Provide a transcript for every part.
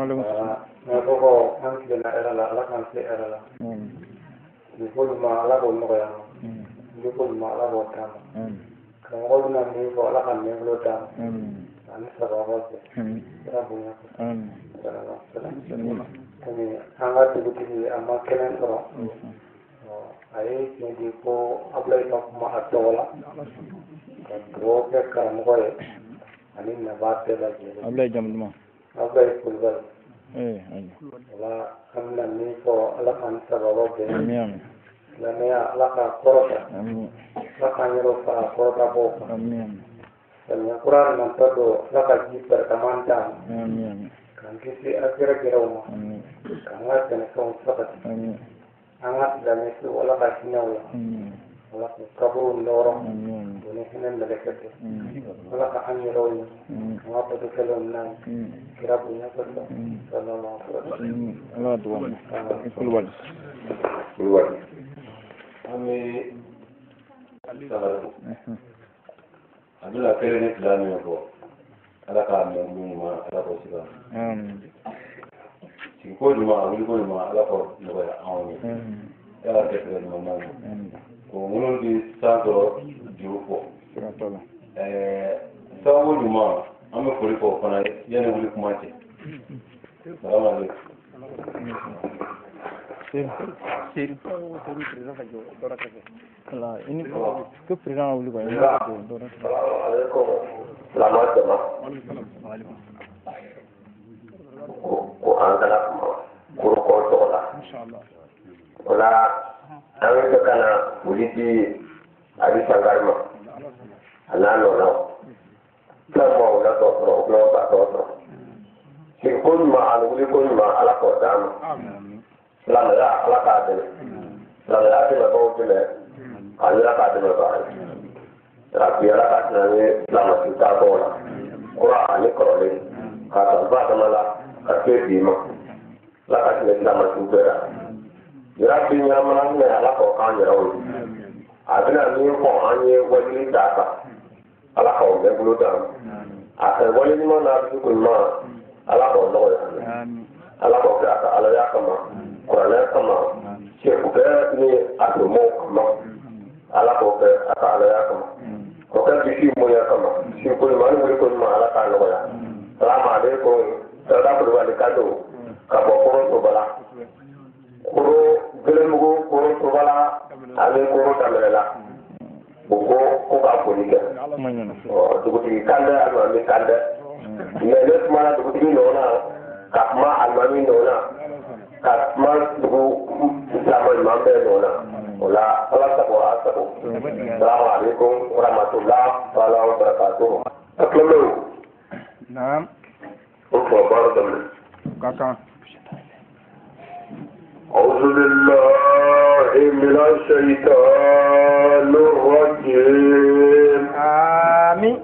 na ko an ki na era la kan se era la ni ko ma la ko no ya ni ko ma la ko ta kan ko na ni ko la kan ne lo ta an sa ba ba se ra bu ya kami anga tu ki amma kenen ko ai ni di ko ablai ta ma atola ko ke kan ko ani na ba te la ablai jamduma ablai kulbal wala kamna ni ko ala kan sababa be amin la ne ala ka korota amin la kan yoro fa korota bo amin dan Quran man todo la ka ji per kamanta amin kan kisi akira kirauma amin kan ngat kan ko sabat amin angat dan itu wala ka sinaw amin wala ka kabru ndoro amin ne hinan malakat wala ka anyiro ngapa to kelon nan kira punya ko sallallahu alaihi wasallam Allah tuwa kulwal ami salamu abula kere ne plani ko ala ka me ma ala ko siba ko ma wuli ko ma ala ko no ya awni ya ke tere no ma ko mun di santo juko sawo ma am ko ko kana yana wuli kuma ce salamu alaikum sir Allah ini ke pirana wuli ko assalamu alaikum selamat jamaah ko an kala ko ko to la inshallah wala an ka kana wuliti abi sangarma anano na tamo na to no ba to si kun ma an wuli kun ma ala ko dam amen la la ala ka de la la te ba ko de ala ka de ba rabbi ala ka ne la ma ta ko la qur'an ni ko le ka ba ta mala ake bima la ka ne la ma tubera ya bi nya ma ne ala ko ka ne rawi adina ni ko anye wali data ala ko ne bulu da aka wali ni ma na bi ko ma ala ko no ya ala ko ka ala ya kama qur'an kama ce ku ga ni atomo kama ala ko ka ala ya kama ko ka bi mo ya kama shi ko ma ni ko ma ala ka no ya salamu alaikum sada kurwali kado ka bo koro to bala koro gelemugo koro to bala ale koro tamela bugo ko ka boni ga o duguti kanda almami kanda ne les mana duguti nona ka ma almami nona ka ma dugu islamal mambe nona wala ala sabo asabo assalamu alaikum warahmatullahi wabarakatuh aklamu naam كاكا أعوذ بالله من الشيطان الرجيم آمين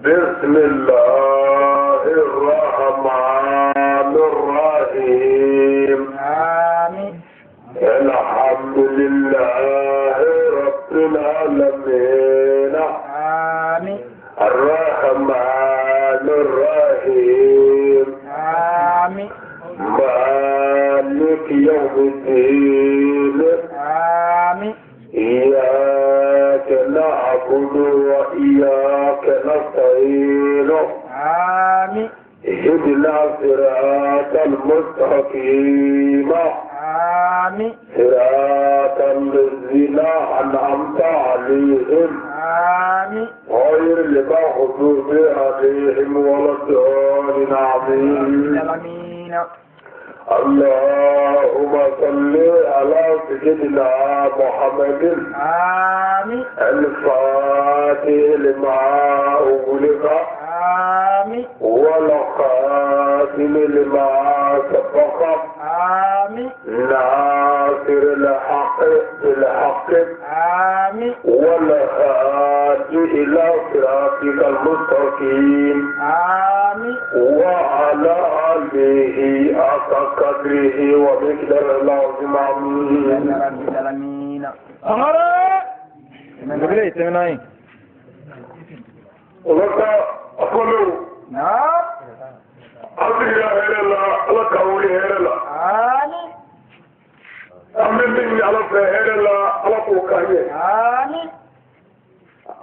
بسم الله الرحمن الرحيم آمين الحمد لله رب العالمين آمين الرحمن الرحيم آمين مالك يوم الدين آمين إياك نعبد وإياك نستعين آمين اهدنا الصراط المستقيم آمين صراط الذين أنعمت عليهم آمين غير المغضوب عليهم ولا الضالين آمين اللهم صل على سيدنا محمد آمين الفاتح لما أغلق آمين والخاتم لما سبق آمين ناصر الحق بالحق آمين والهادي إلى صراطك المستقيم آمين وعلى آله حق قدره ومقدار العظيم آمين وذكر أقول نعم أصل إله إلا الله ala fɛ hɛrɛ la ala k'o k'an ye Amin.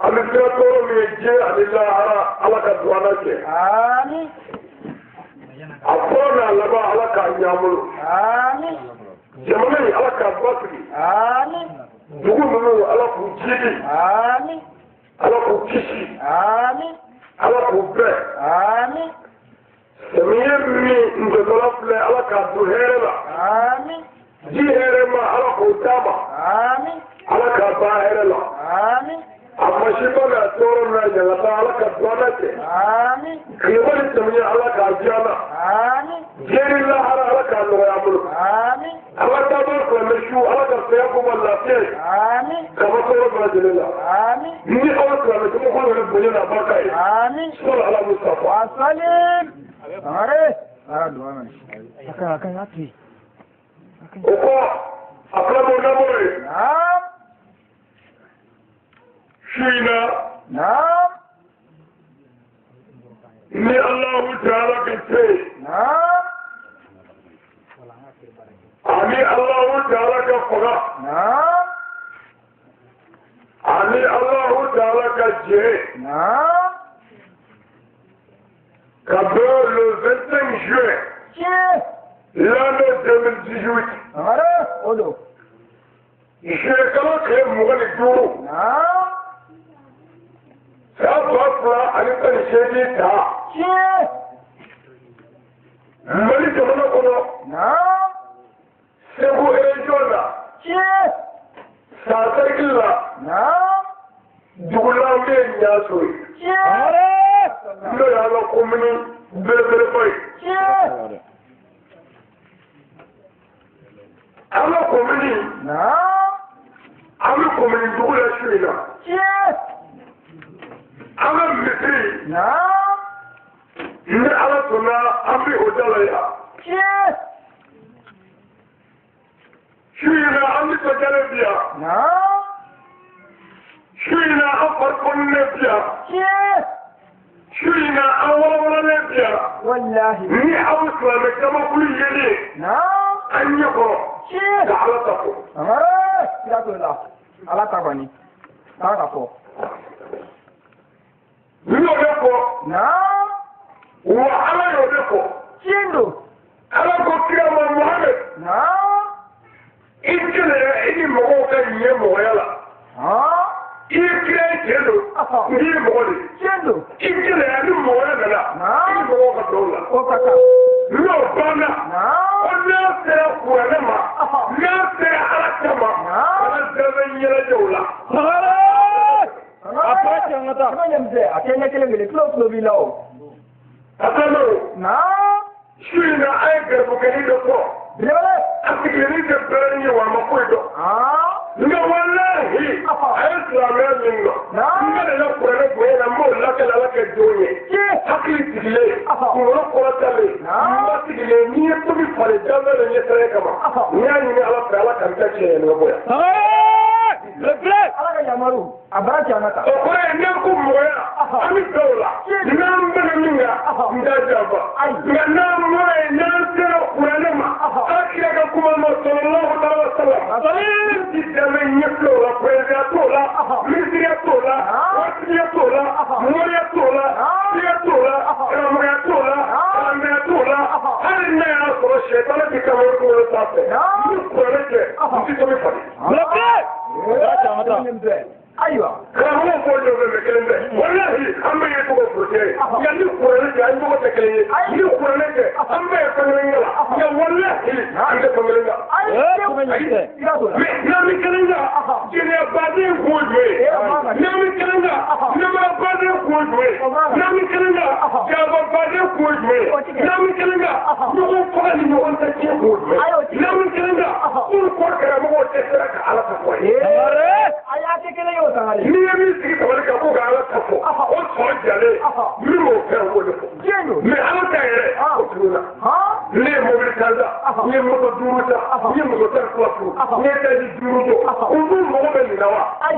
an bɛ sira tɔɔrɔ min ye diɲɛ ani lahara ala ka don an na cɛ Amin. a fɔlɔ n'a laban ala k'a ɲaamolo Amin. jamana in ala k'a basigi Amin. dugu ninnu ala k'u jiidi Amin. ala k'u kisi Amin. ala k'u bɛɛ Amin. samiya min ntɔtɔla filɛ ala k'a don hɛrɛ la Amin. ji hɛrɛ ma ala k'o d'a ma Amin. ala k'a ban hɛrɛ la Amin. a masiba n'a tɔɔrɔ n'a ɲagata ala ka don an na cɛ Amin. tileba ni samiya ala k'a diya an na Amin. diɲɛ ni lahara ala k'a nɔgɔya an bolo Amin. ala k'a bɔ filamɛ su ala ka fɛya ko ma lafiya ye Amin. kaba tɔɔrɔ bɛɛ lajɛlen la Amin. ni aw filamɛ somɔgɔw yɛrɛ bonya n'a barika ye Amin. sɔrɔ ala mustafa Wasalim. Are. Ara duana. Akan hati. o kɔ a filamɛ lamɔ ye Naam. su in na Naam. ni alahu taala ka se Naam. ani alahu taala ka faga Naam. ani alahu taala ka jɛ Naam. ka bɛ le 25 juin Che. l'année 2018 Are. Odo. juillet kalo tile 25 Naam. san 2018 ta Che. mali jamana kɔnɔ Naam. segu région la Che. sansɛgili la Naam. dugulan bɛ ɲaso ye Che. Are. n'o y'an ka komini belebeleba ye Che. an ka komini Naam. an bɛ komini dugu la su in na Che. an ka misiri Naam. ni ala sɔnna an bɛ o da la yan Che. su in na an bɛ sɔjalen bi yan Naam. su in na an farikolonen bi yan Che. su in na an walawalalen bi yan Wallahi. ni aw silamɛ jamakulu yeli Naam. an ɲɛ kɔrɔ Che. ka ala ta fɔ Amare. Siratullah. Ala tabani. Taka fo. ni y'o de fɔ Naam. wa ala y'o de fɔ Chindo. ala ko kirama muhammed Naam. i kɛlɛ i ni mɔgɔw ka ɲɛ mɔgɔya la Ah. i ye kira ye tiɲɛ don n'i ye mɔgɔ de Chindo. i kɛlɛ ni mɔgɔya nana i ni mɔgɔw ka dɔw la O kaka. n'o banna Naam. ko n'a sera kuranɛ ma n'a sera ala ta ma ala dɛmɛ ɲɛnajɛw la Approach yang ngata. Mana yang saya? Akhirnya kelen flow bila. a taama o Naam. su in na an ye garibukɛli dɔ fɔ Bila mana? a sigilen tɛ bɛrɛ ye wa a ma foyi dɔn Ah. nka walahi a ye silamɛya min dɔn n bɛ na kuranɛ bonya na n b'o lakale ala kɛ jɔn ye hakili sigilen kunkolo kɔrɔtalen n ba sigilen n'i ye tobi falen janba de ɲɛsɛrɛ kama n y'a ɲini ala fɛ ala ka n tɛ tiɲɛ yɛlɛma bonya Ala ka yamaru. Abara ti anata. o kɔrɔ ye n'an ko mɔgɔya an bɛ bɛn o la n'an bɛnna min kan n t'a janfa nka n'an mɔra ye n'an sera kuranɛ ma ala kira ka kuma ma sɔlɔlɔhu alaihi wa sallam ti dɛmɛ ɲɛ filɛ o la président t'o la ministériya t'o la waritigiya t'o la mɔriya t'o la siya t'o la karamɔgɔya t'o la kalandeya t'o la hali n'a y'a sɔrɔ sɛtana ti kamalen kunkolo sanfɛ ni kuranɛ tɛ n ti tobi falen. Ayiwa. karamɔgɔ fɔ jɔ bɛ kelen tɛ walahi an bɛ ye tɔgɔ forotiɲɛ ye nka ni kuranɛ tɛ an tɔgɔ tɛ kelen ye ni kuranɛ tɛ an bɛ ye fankelen la nka walahi an tɛ fankelen la n'an bɛ kelen kan jɛnɛya baden kun ye jumɛn ye n'an bɛ kelen kan nɛmaya baden kun ye jumɛn ye n'an bɛ kelen kan jaba baden kun ye jumɛn ye n'an bɛ kelen kan ɲɔgɔn faga ni ɲɔgɔn tɛ tiɲɛ kun ye jumɛn ye n'an bɛ kelen kan pourquoi karamɔgɔw tɛ sera ka ala ta fɔ ye. N'i ye min sigi sabali kan ko ka ala ta fɔ o sɔn jalen min m'o fɛn o de fɔ mais ala ta yɛrɛ o tununa ne ye mobili tan ta n ye moto 5 ta n ye moto 10 fila furu n ye taji 5 jɔ olu mago bɛ nin na wa an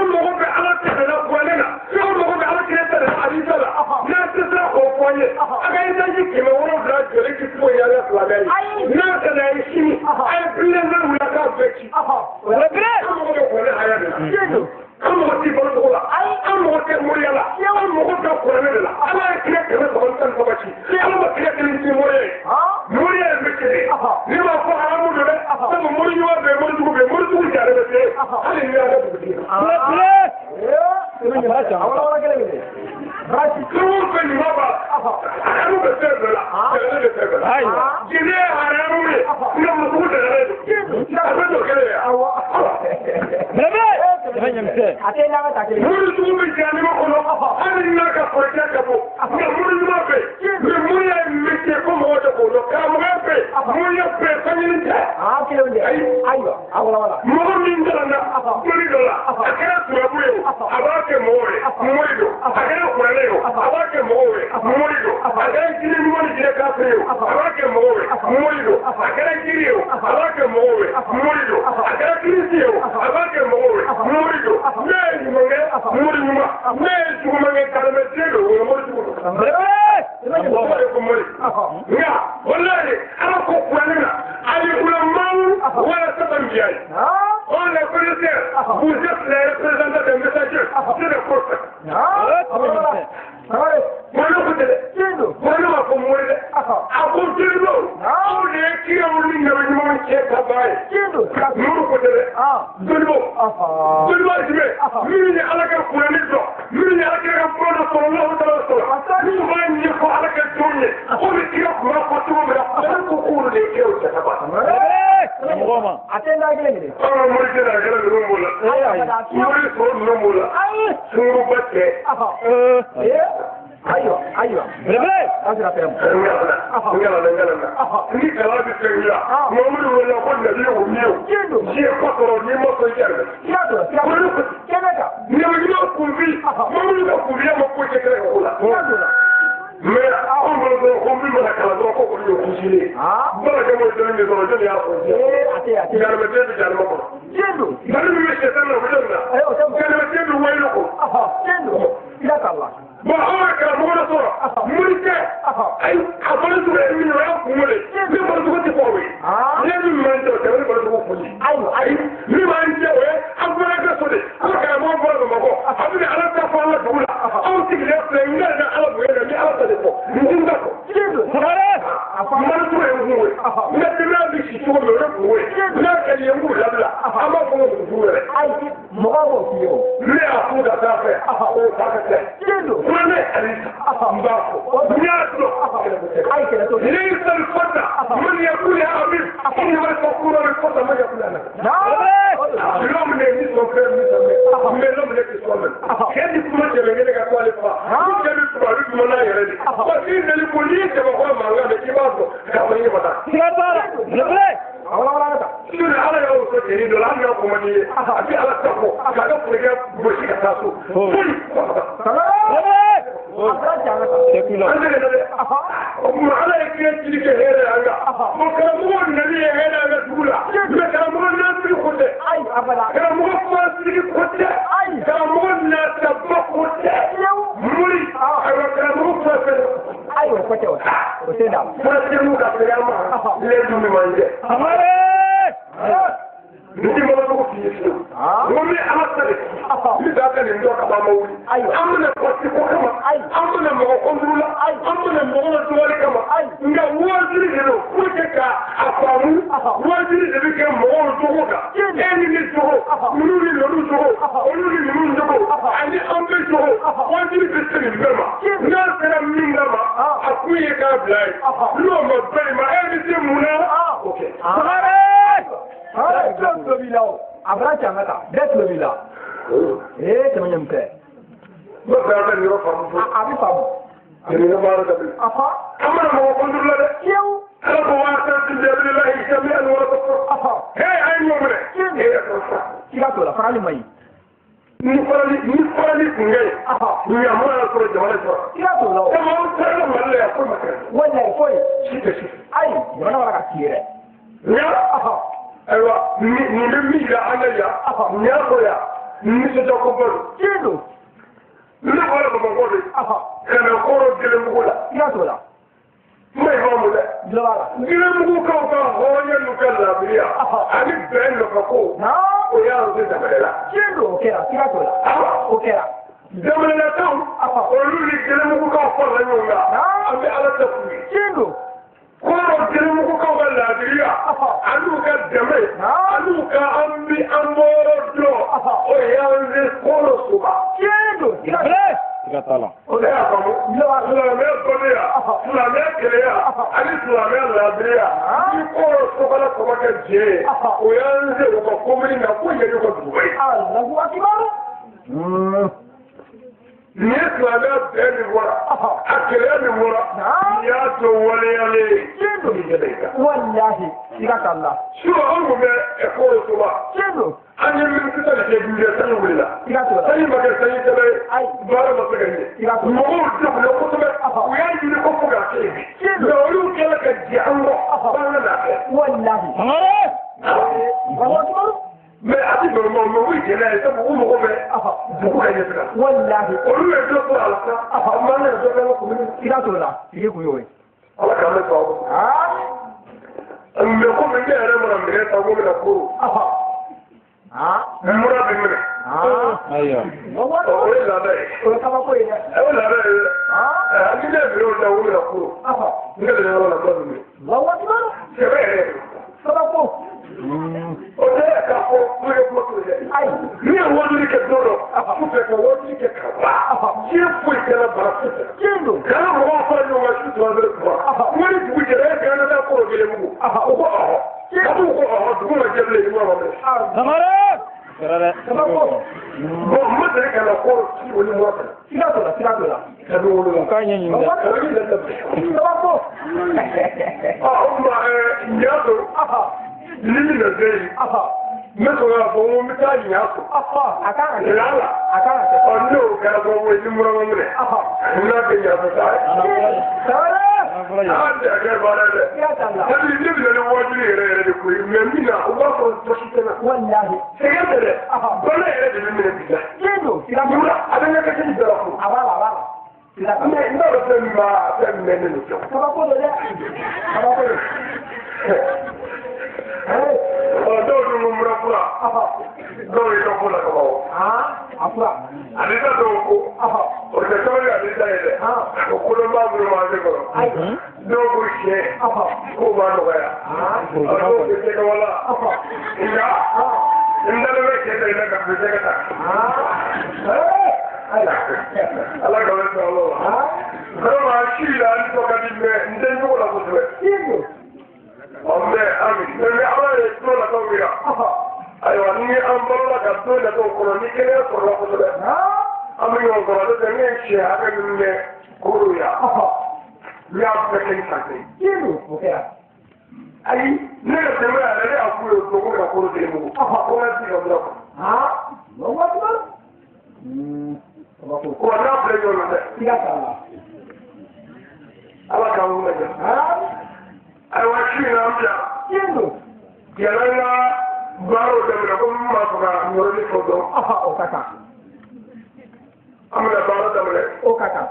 mago bɛ ala ta de la kuranɛ na an mago bɛ ala kelen ta de la hadisa la n'an tɛ sera k'o fɔ an ye a ka taji 700 jɔli k'i to yan ka silamɛ ye n'a tɛna ye sini a ye bilen wuli k'a bɛɛ ci an mɔgɔ bɛ kɔrɔlen haya de la an mɔgɔ t'i balo cogo la an mɔgɔ tɛ moriya la an mɔgɔ tɛ kɔrɔlen de la ala ye tile 313 ci ala ma tile 1 ci moriya ye moriya ye métier de ni ma fɔ haramu don dɛ sabu mori ɲuman bɛ mori jugu bɛ mori jugu jare bɛ se hali ni ala dugutigi Kau kan ni bapa, aku betul bela, betul bela. Jadi haramu ni, ni musuh dah. Apa tu kena ya? Bebe, ada nama tak? Murid tu berjani makono, ada nak kerja kamu. Ni murid tu apa? Ni murid yang mesti kamu ada kono. Kamu apa? Murid yang bertanya ni. Kilo ni. Ayo, awal. Murid ni jalan murid dola. Akhirnya surabu yo. Abang ke murid do. Akhirnya kurang abake mowe murido agara kiri mori jire kafiro abake mowe murido agara kiri yo abake mowe murido agara kiri yo abake mowe murido ne monge muri nyuma ne jumange kalme tego mori ya wallahi ana ko kwanina ali ulama wala tabambiai on les connaisseurs vous êtes les représentants des messagers de la prophète Mwana kutele, mwana wako mwele, akutilo, aule kia ulinga wenye cheka bae. Mwana kutele, dulibo jime, mimi ni alaka kulanizo, mimi ni alaka mwana sallallahu alaihi wasallam. Mimi mwana yako alaka tunye, kule kia kwa kutumira, kukuru ni kia uchaka bae. Mwana, atenda gile gile. Mwana tena gile lumula, mwana so lumula, suru bate. Ayo. Bebe. Asira pem. Ngala. Ni kala bi tengira. Mamudu wala ko na biyo miyo. Ji ko toro ni mo so yarda. Yado. Kenaka. Ni mo kumbi. Mamudu ko kumbi mo ko ke kare ko la. Yado. Me on bolo ko kumbi mo kala do ko ko yo kusile. Bala ke mo tele ni do je ya ko. Ate. Ngala me tebe jalo mo. Yado. Ngala me se tan na ko jonna. Ngala me tebe waylo ko. Yado. Ila kala. Bahwa kalau mana sora, mereka, apa itu yang orang kumule, ni baru tu tipu. Ni mana tu, jangan baru tu kumule. Ni mana tu, apa lagi sore, kalau mau baru mau, apa ni alat apa alat pula, apa sih dia pelenggan dan alat boleh ni alat tu. Mungkin tak. Apa mana tu yang kumule, ni tidak bisa tu orang kumule, ni kalau yang kumule adalah apa pun kumule. Mau siapa? Ni aku dah sampai, oh sampai. Mane mbako nyato ليس الفتى من يقول يا أمير إنما الفقور الفتى من يقول أنا اليوم نجلس وفير من لم نجلس ومن كان يكون جميلك أقوال فا كان يكون منا يردي وفين البوليس يبقى ما غير كباره كما يبقى Suri ala ya uso kiri do lan ya ko mani abi ala tako kaga fulge boshi ka taso fuli sekulo mu ala ya kire kiri ke here anga mo kala mo nabi ya here anga dula me kala mo na tri khote abada kala mo ko tri khote kala mo na tabba khote muri ala kala mo ko ayo khote o seda mo tri ka ya ma le du mi manje Niti mo ko fiyesu. Woni amatale. Ni data ni ndo ka ba mawuli. Amuna ko ti ko kama. Amuna mo ko ndula. Amuna mo ko tuwali kama. Nga waziri dilo. Kujeka afamu. Waziri de bike mo ko tuwoka. Eni ni tuwo. Mununi lo tuwo. Onuni mununi tuwo. Ani ambe tuwo. Waziri de ni bema. Nga sera mingama. Akuye ka blai. Lo mo bai ma eni ti muna. Okay. Don't le villa. Abracha ngata. Det le villa. Temannya mke. Berapa ni orang kamu? Abi kamu. Jadi nama orang kamu. Apa? Kamu nama orang kondur lada. Siapa? Kalau kawasan tinjaulah kami anu orang tu. Apa? Hey, ayo mana? Siapa tu lah? Farali mai. Ni farali tinggal. Apa? Ni amana tu jalan tu. Siapa tu lah? Kamu cakap mana ya? Mana koi? Siapa? Ayo, mana orang kacir? Ya. Apa? Aywa ni mimi ga anaya nyako ya ni se to ko bol kilo ni wala ba ko de kana ko ro gele ngula ya to la mai ba mu da Girimugu kaw ka hɔrɔnya n'u ka labiya ani bɛn nɔfɛ ko o y'an se jamana la. Tiɲɛ don o kɛra sira t'o la. O kɛra. Jamanakaw olu ni girimugukaw farala ɲɔgɔn kan an bɛ ala ta f'u ye. Tiɲɛ don. Kɔrɔ girimugukaw ka labiya an'u ka dɛmɛ an'u ka an bi an bɔyɔrɔ dɔn o y'an se kɔrɔ soba. Tiɲɛ don. Siga t'a la. O de y'a faamu. Silamɛ bɔnɛya silamɛ kɛlɛya ani silamɛ labiya ni kɔrɔ sobala kɔma kɛ jɛ ye o y'an se u ka komini na ko yɛrɛ ka duba ye. Alahu akibaru. Ni ye silamɛ bɛɛ min bɔra a kɛlɛya min bɔra n'i y'a to waleyalen Tiɲɛ don. i dɛmɛ i kan. Wallahi siga t'a la. Anw kun bɛ kɔrɔ soba Tiɲɛ don. an ye minisita de kɛ dundɛ sanji wulila Siga t'o la. sanji ma kɛ sanji tɛmɛ baara ma se ka ɲɛ mɔgɔw degunna kosɛbɛ u y'a ɲini ko fo k'a kɛ yen nka olu kɛra ka jɛ an kɔ f'an ka n'a kɛ. Wallahi. Alahu akibaru. Mais a ti bɛn mɔgɔ mɛ o ye jɛnɛ ye sabu o mɔgɔ bɛ dugu ka ɲɛ sira. Wallahi. Olu ye dɔ sɔrɔ a la sa a man kan ka dɔ kɛ an ka commune. Siga t'o la. Sigi kun y'o ye. Ala k'an bɛ sɔn mais komi ne yɛrɛ mana minɛ ta ko bɛna koro. Mura bɛ minɛ. Ayiwa. O ye laada ye. O ye kabako ye dɛ. O ye laada ye dɛ. Ni ne minɛ o la ko bɛna koro. Ne bɛ yɔrɔ la dɔ minɛ. Alahu akibaru. Sɛbɛ yɛrɛ. Kabako. O tɛ k'a fɔ ko ye kuma to ye. Ayi. Ni ye wajuli kɛ don dɔ su fɛ ka wajuli kɛ ka ban. Diɲɛ foyi kɛra bara foyi tɛ. Tiɲɛ don. Kana mɔgɔw fara ɲɔgɔn kan su tura bɛ kuma. Wari dugu jɛra e kana taa koro kelen mugu. O ko ɔhɔ. Kabu ko ɔhɔ dugu ma jɛ bilen ni ɲɔgɔn bɛ. Samare. Kɛra dɛ. Kabako. Bon n ma deli ka na koro ci o ni mɔgɔ fɛ. Siga t'o la. Siga t'o la. Ka don wolo la. K'a ɲɛɲini dɛ. O ye yɛlɛ daminɛ. Kabako. O tuma n y'a to ni min na se yen. Ne sɔrɔ k'a fɔ n ko n bɛ taa ɲa fɔ. A kan ka kɛ. Yala. A kan ka kɛ. N'o kɛra sababu ye ni mura ma minɛ. N n'a kɛ ɲa fɔ taa ye. Sabali. An tɛ a kɛ baara dɛ. Siga t'a la. Hali ne bɛ na ni wajuli yɛrɛ yɛrɛ de ko ye mais min na o b'a sɔrɔ tɔsi tɛ na. Wallahi. Sɛgɛn tɛ dɛ. Bana yɛrɛ de bɛ minɛ bi la. Tiɲɛ don. Siga t'o Mura la. a bɛ ɲɛkɛ kɛ ni bɛɛ la fo. A b'a la. A b'a la. Siga t'a la. Mais n t'a dɔn fɛn min b'a fɛn min bɛ ne n'o cɛ. Kabako don dɛ. Kabako don. Dɔw dun ko mura fura. Dɔw ye dɔ ko la kaban o. A fura. Alisa dɔw ko. O tɛ sabali Alisa ye dɛ. O kolonba minnu b'an se kɔrɔ. Ayi. Dɔw ko tiɲɛ. K'o b'a nɔgɔya. Dɔw ko jɛgɛwala. Nka n dalen bɛ cɛ ta in na ka bin jɛgɛ ta. Ala ka bɛ sɔn o la. Vraiment si la Alisa ka di mɛ n tɛ jogo la kosɛbɛ. Mais ami mais ala ye don nataw yira. Ayiwa ni an balola ka don nataw kɔnɔ ni kɛnɛya sɔrɔla kosɛbɛ. An bɛ ɲɔgɔn sɔrɔ n'o tɛ ne ye siɲɛ hakɛ minnu kɛ koro ya. N y'a bɛɛ kɛ ni santé. Ayi ne ka dɛmɛ yɛrɛ ne y'a f'u ye o don ko ne ka koro tigɛ mugu. Ko n ka sigi ka bila kɔnɔ. Wa n'a filɛ ɲɔgɔn na dɛ. Ala k'an wuli lajɛ. Ayiwa si in na an bila. Yàrá ńlá baaraw daminɛ ko min b'a fɔ ka ɲɔrɔli fɔ dɔn. O ka kan. An bɛna baara daminɛ. O ka kan.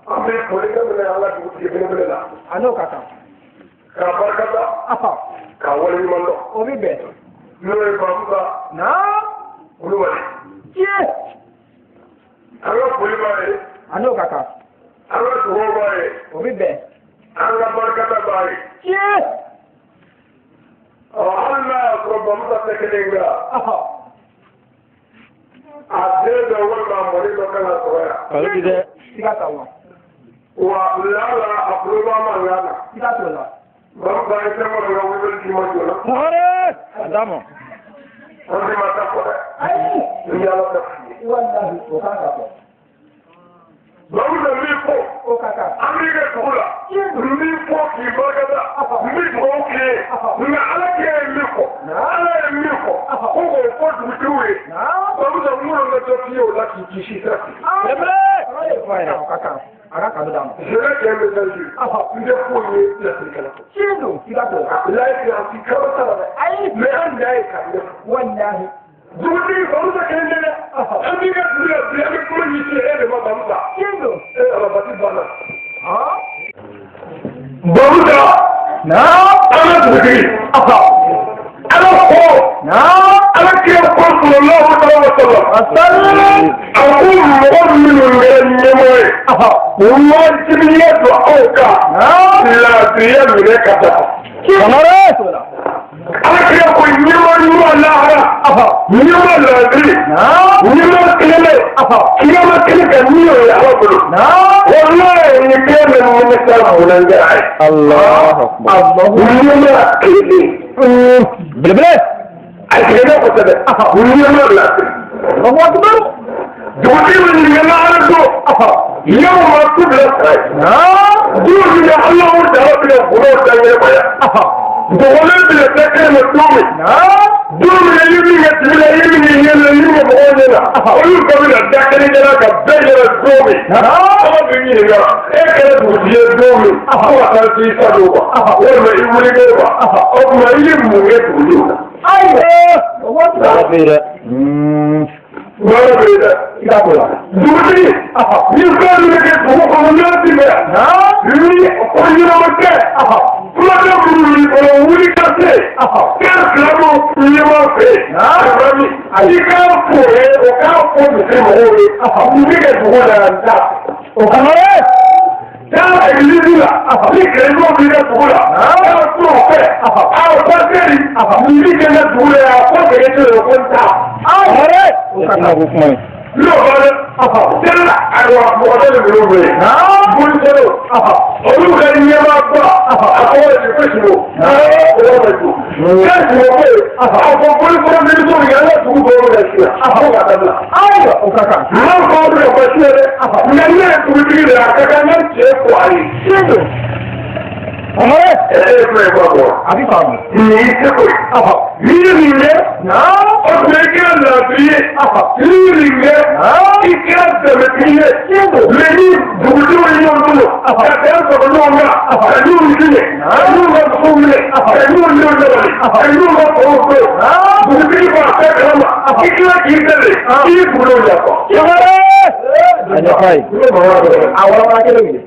An bɛ foli daminɛ an ka dugutigi belebele la. A n'o ka kan. K'a barikada. K'a waleɲuman dɔn. O bɛ bɛn. N'o ye Bamusa. Kulubali. Tiɲɛ. An ka foli b'a ye. A n'o ka kan. An ka dugawu b'a ye. O bɛ bɛn. An ka barikada b'a ye. Tiɲɛ. Hali n'a y'a sɔrɔ Bamusa tɛ kelen nka. A den dɔ walima mɔni dɔ kan ka sɔrɔ yan. Kalo bi dɛ. Siga t'a la. Wa lala a kulo b'a mankan na. Siga t'o la. Bamusa ye fɛn dɔ ka wuli k'i ma joona. Samare. A d'a ma. An tɛ ma taa fɔ dɛ. Ayi. Ni Ala tɛ f'i ye. Wallahi o kan ka fɔ. Bamusa min fɔ. O ka kan. An b'i kɛ dugu la. Min fɔ k'i barikada. N bɛ dugawu k'i ye. Nka Ala kɛ ye min fɔ. Ala ye min fɔ. Ko k'o fɔ dugutigiw ye. Bamusa n bolo ka dɔ f'i ye o la k'i kisi sira fɛ. O ka kan. A ka kanu d'a ma. Jɛnɛ kɛ n bɛ taa ji. N tɛ foyi ye lasirikɛla fɛ. Tiɲɛ don. Siga t'o la. Layi a ti kalo sara dɛ. Ayi. Mais an da ye k'a ɲɛfɔ. Wallahi. Dugutigi Bamusa kelen tɛ dɛ. An b'i ka dugu la bi an bɛ kuma ɲɛsin e de ma Bamusa. Tiɲɛ don. Alabati banna. Ah. Bamusa ala dugutigi ala ko ala kira ko sallallahu alaihi wasallam a ko mɔgɔ minnu bɛ ɲɛmɔgɔ ye wajibiya don aw kan lafiya minɛ ka taa ala kira ko ɲɛmɔgɔ lahara ɲɛmɔgɔ laadiri ɲɛmɔgɔ kɛlɛ ɲɛmɔgɔ kɛlɛ ka min y'o ye ala bolo wallahi ni bɛɛ bɛ nimisa munajara ye ɲɛmɔgɔ kɛlɛ belebele a tigɛnɛ kosɛbɛ ɲɛmɔgɔ laadiri dugutigi bɛ ɲininka ala don yau ma su bila sai duk da Allah da rabbi da guro da yaya dole da ta kai mutumi dole ne yi ne tilla yi ne ne ba na ayu ko da da kai da ka bayyana dole amma bin yi ga kare dukiya dole ko ta ci sado ba wannan in wuri ba ko ma yi mu ne dole Wala beda, ila kola. Dugutigi, ni fɛn min bɛ kɛ dugu kɔnɔ n'a ti mɛn. Ni o ɲɛnama kɛ. Fulakɛ minnu o wuli ka se. Kɛra silamɛw ɲɛma fɛ. Alami, i k'a fɔ ye, o k'a fɔ misi mɔgɔw ye. Ni bɛ kɛ dugu la yan ta. O kama ye. Taa egilizi la, ni kɛlɛɲɔgɔn b'i ka dugu la. K'a to o fɛ. O paseri, ni bɛ kɛ dugu la yan, fo kɛlɛ tɛ o ko n ta. N'o fana tẹ́lá àwọn àpòkọ́tẹ́ lè bẹ̀rẹ̀ wẹ̀ bóńtẹ́lò olùkọ́ ìyẹ́mà gbọ́ àkọwọ́ ìfẹ́sìwò ọwọ́ mẹ́jọ kẹ́sìwò pé àwọn pólífọ́n ní tó yẹ lọ́tùkú bọ́ọ̀rọ̀ rẹ̀ sí àwọn kàtàlá ọkàkà máa kọ́ ọdún ẹ̀kọ́ sí ẹ̀rẹ́ ìyẹn ìkùnrin rẹ̀ àkẹ́kẹ́ náà tiẹ̀ kọ́ àyè ẹ̀ẹ́dẹ́gbẹ̀rẹ̀ ìgbàgbọ́ àbíkàwọ̀ ìyẹn ìṣẹ́kọ̀ọ́ yìí ọ̀sẹ̀ kí á nà bí yìí kí á tẹ̀lẹ̀ kí yẹ lẹ́yìn dùgbùdú yìí ọdún ẹ̀kẹ́ sọ̀rọ̀ náà náà ẹ̀yí òṣìlẹ̀ ẹ̀yí òṣìlẹ̀ ẹ̀yí òṣìlẹ̀ ẹ̀yí òṣìlẹ̀ dùgbùdú yìí wà fẹ́ẹ̀kẹ́ ọmọ kíkílẹ̀ kì í tẹ̀lẹ̀ kí í kúrò yàtọ̀. Àwọn ọmọ akẹ́lẹ̀ yìí.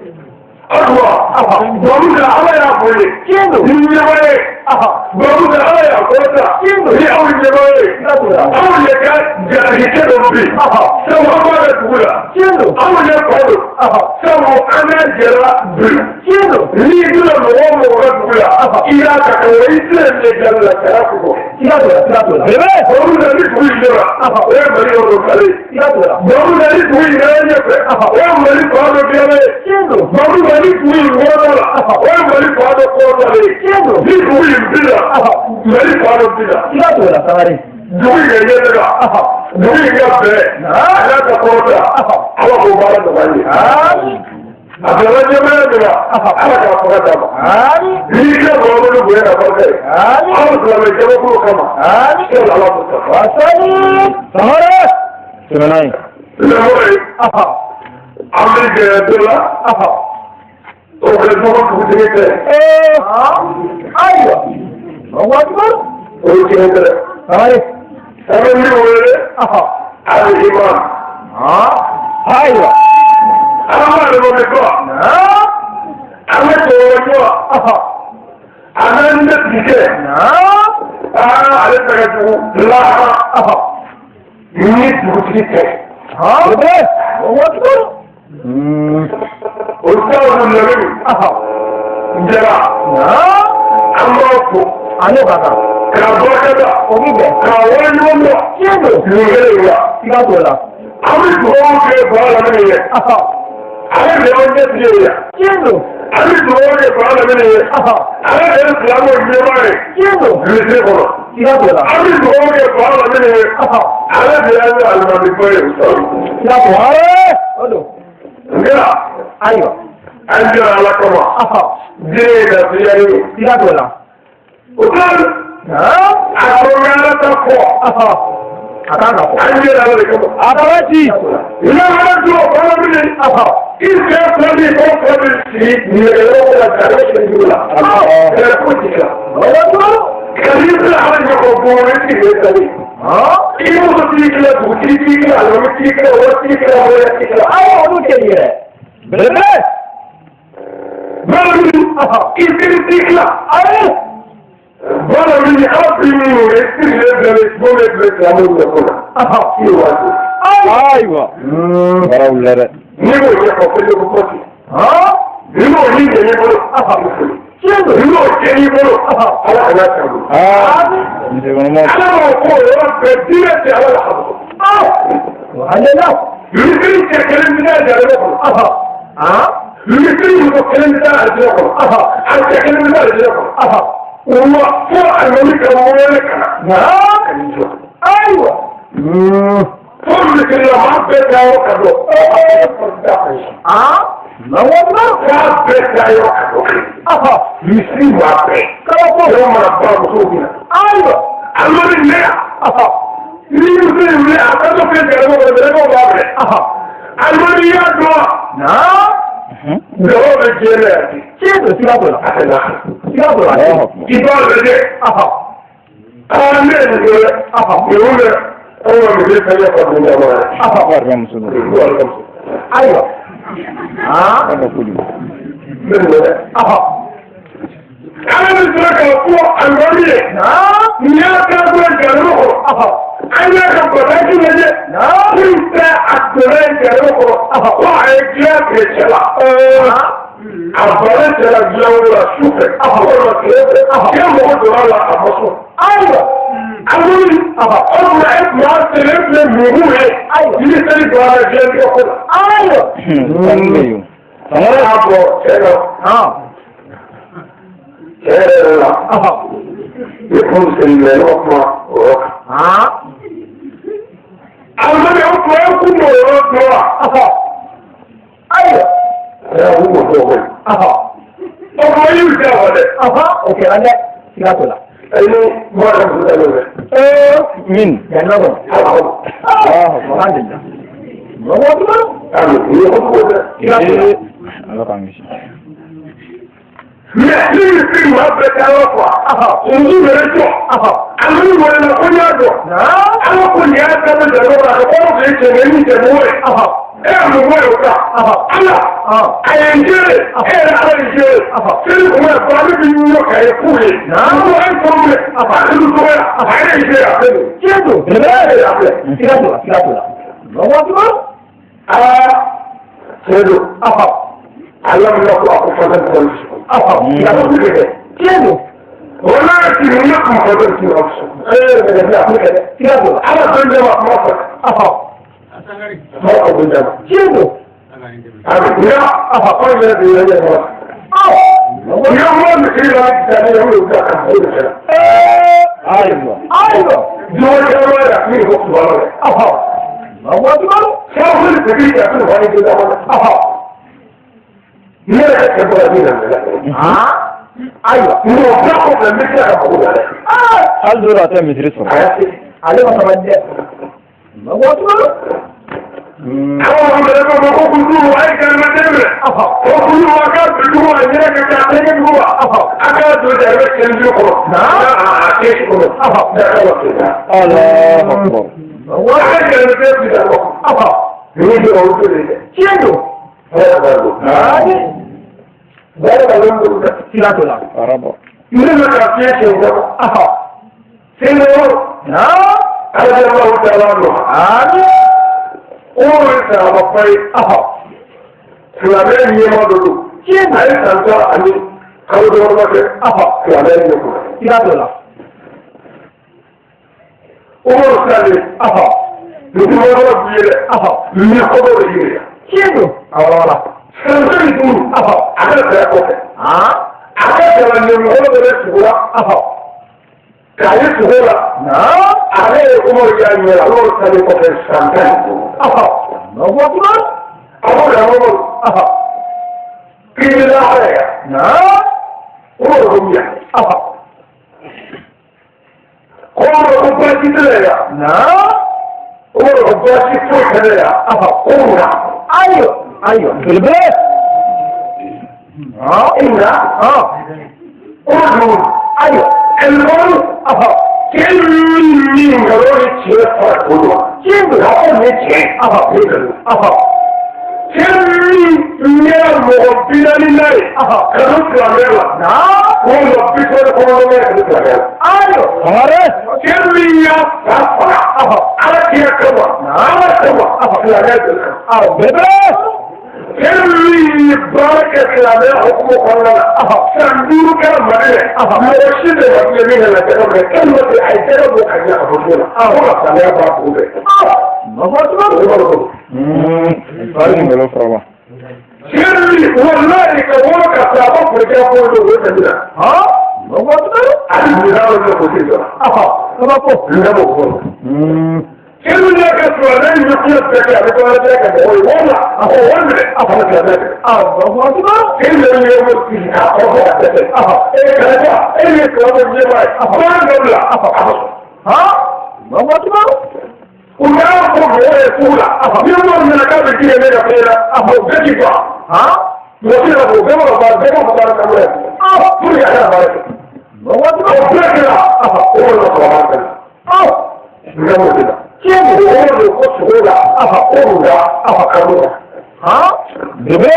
Babu da ala ya koye, ni ya baye, babu da ala ya kota, ni awon ya baye, awon ya ka jarike da bi, sai wa ba da kula, awon ya kodo, sai wa ana jira bi, ni dole mu wa mu ga kula, ila ka kawai sai ne dalla ta ku. Babu da ni kuyi jira, ya bari o kale. Babu da ni kuyi jira ne ko, ya bari ko do biya. Babu da ni kuyi wala, ya bari ko do ko wala. Ni kuyi bila, bari ko do bila. Duwi ga ne daga, duwi ga be, ala ka kota, ala ko bara da wani. Abdullah jama'a daga, ala ka kota ba. Ni ka ba wani goye da farkai. Allah da mai jama'a ko kama. Sai Allah Mustafa. Sahara. Sebenai. Lamoi. Amri ga dola. O ke mo ko dite. Aywa. Akbar. O ke ndere. Sahara. Sahara ni wele. Al-Imam. Aywa. Ama le mo ko. Ama to ko. Anan da dike. Ale ta ko la. Ni dike. Akbar. Ustaz Nabi. Jara. Amako. Ano kaka. Kabaka. Obibe. Kawani mo. Yego. Nigeria. Tigadola. Ami ko ke bala mene. Ale le onje tiya. Yego. Ami ko ke bala mene. Ale le Islamo jemae. Yego. Lise ko. Tigadola. Ami ko ke bala mene. Ale le almadi ko ustaz. Tigadola. Odo. Ngela. Ayo. Anjira ala koma. Jere da biyari. Tigadola. Utan. Akorana ta ko. Akanga ko. Anjira ala koma. Abawati. Ina ala to bala mene. Ise kwani ko kwani ni ero la kare shindula. Era kutika. Odo. Kalisa ala ko bore ti betali. Ino to tikla butikla ala tikla otikla oya tikla. Ayo odu keriye. Bebe. Balu. Ise tikla ni abinu esiri bole amu yakuna aywa barawlere ni wo ye ko fele ko ko ni wo ni ni bolo ni wo ni bolo ala ala tabu ni se kono mo ala ko yo be dire ala hadu alena yuri ke kelen ni da jare ko yuri ko kelen ni da jare ko ala kelen ni da jare ko والله فوق الملك المولك ايوه فرق اللي حبيت يا وكدو ما هو حبيت يا وكدو يسيب عبيت يوم ربنا بصوبنا ايوه عمل الناس يسيب لي اعتقد في الجنوب والجنوب عمل يا نعم جواب الجيران كيف تقول أحنا تقول يقول لي آمين يقول أول من يفعل يقول من جماعة وارجع مسدود أيوة هذا كله من أنا نسلك القوة الغنية نياك أقول الجنوب أنا كبرت لي كنت أقول الجنوب وعيك يا أبرت الجوار شوفك أبرت كم هو على أبصر أيوة أقول أنا ما تلف المروءة أيوة يسأل على جنب يقول أيوة تنبيه أنا أبو شهر يكون سلمان وقما أنا يقول يكون أيوة يا هو أبو يوسف هذا أوكي أنا تقول أنا ما أقول من جنبه الحمد لله ما هو تقول هذا كان شيء لا في محبة الوفاء انظر الرجوع أمن ولا كل يدعو أنا كل يدعو بالجنوب أقول في سنين سنوين أعمل ما يوقع أنا أينجل أنا أينجل سلك ما يفعل بيوك يقول هو أنتم أفعلوا سويا أينجل كيدو تقول ما هو تقول سيدو علم الله فضل كيدو ولكن لكم فضلت نفسكم تقول على كل جماعة مصر ما أقول جماعة كيدو لا أقول لك يا مصر يوم الخير هذا يوم الخير أيوة دول جماعة مين هو سبحانه ما هو تقول شوف الكبير يقول هاي كده لا تقول لنا أيوة نوقفهم لما يقول عليه هل دول أتم تريسون عليه ما تبدأ ما هو تقول أول ما يقول كله أي كلمة تمر وكله أكاد بدو أجنك تعتقد هو أكاد بدأ يقول كيف يقول الله أكبر أي كلمة تمر يريد أن كيدو ربع يريد سيدنا أرجى الله تعالى عنه أول سابقين سلامين يمددو أي سنتا أني كودور مكة سلامين يمددو أول سلامين يمددو بيلة يخبر بيلة كيدو أولا سلامين يمددو أكاد سيكوكي أكاد سلامين يمددو كاي سهولة عليه عمر جاني الأمور سليقة الشامبان ما هو تقول أقول عمر في الله عليها عمر رمية عمر رباتي تلايا عمر رباتي فوق تلايا عمر أيوة في البيت إنا عمر أيوة المر كل من قالوا تشير كلها كل هذا نتشير كل من مربينا لله كانوا كلامنا هو ربي كل kuma ya kuka ga ayo Kamare? kirmiya ala kiya kama ala kama la ga Bebe! kirmi baraka islami hukumu kwana sanduru kana madina mawashin da wani ne na ta kama kan wata aitara ko kanya abuna kuma sana ba ku da Fari ngolo fraba. kirmi wallahi ka waka sabon kurja ko da wata dina ali da wani ko da ko كل ذاك السؤالين يقول لك يا بطل ذاك هو والله هو ولا أفضل ذاك كل يوم فيها إيه كذا إيه كذا الجماعة ما نقول وما أقول هو يقول يوم من كذا كذا من كذا أبو بيجي وكذا أبو بيجي وبعدين كذا كل هذا بارك هو الله كيف يقول القصة أفقولها أفقولها Bebe!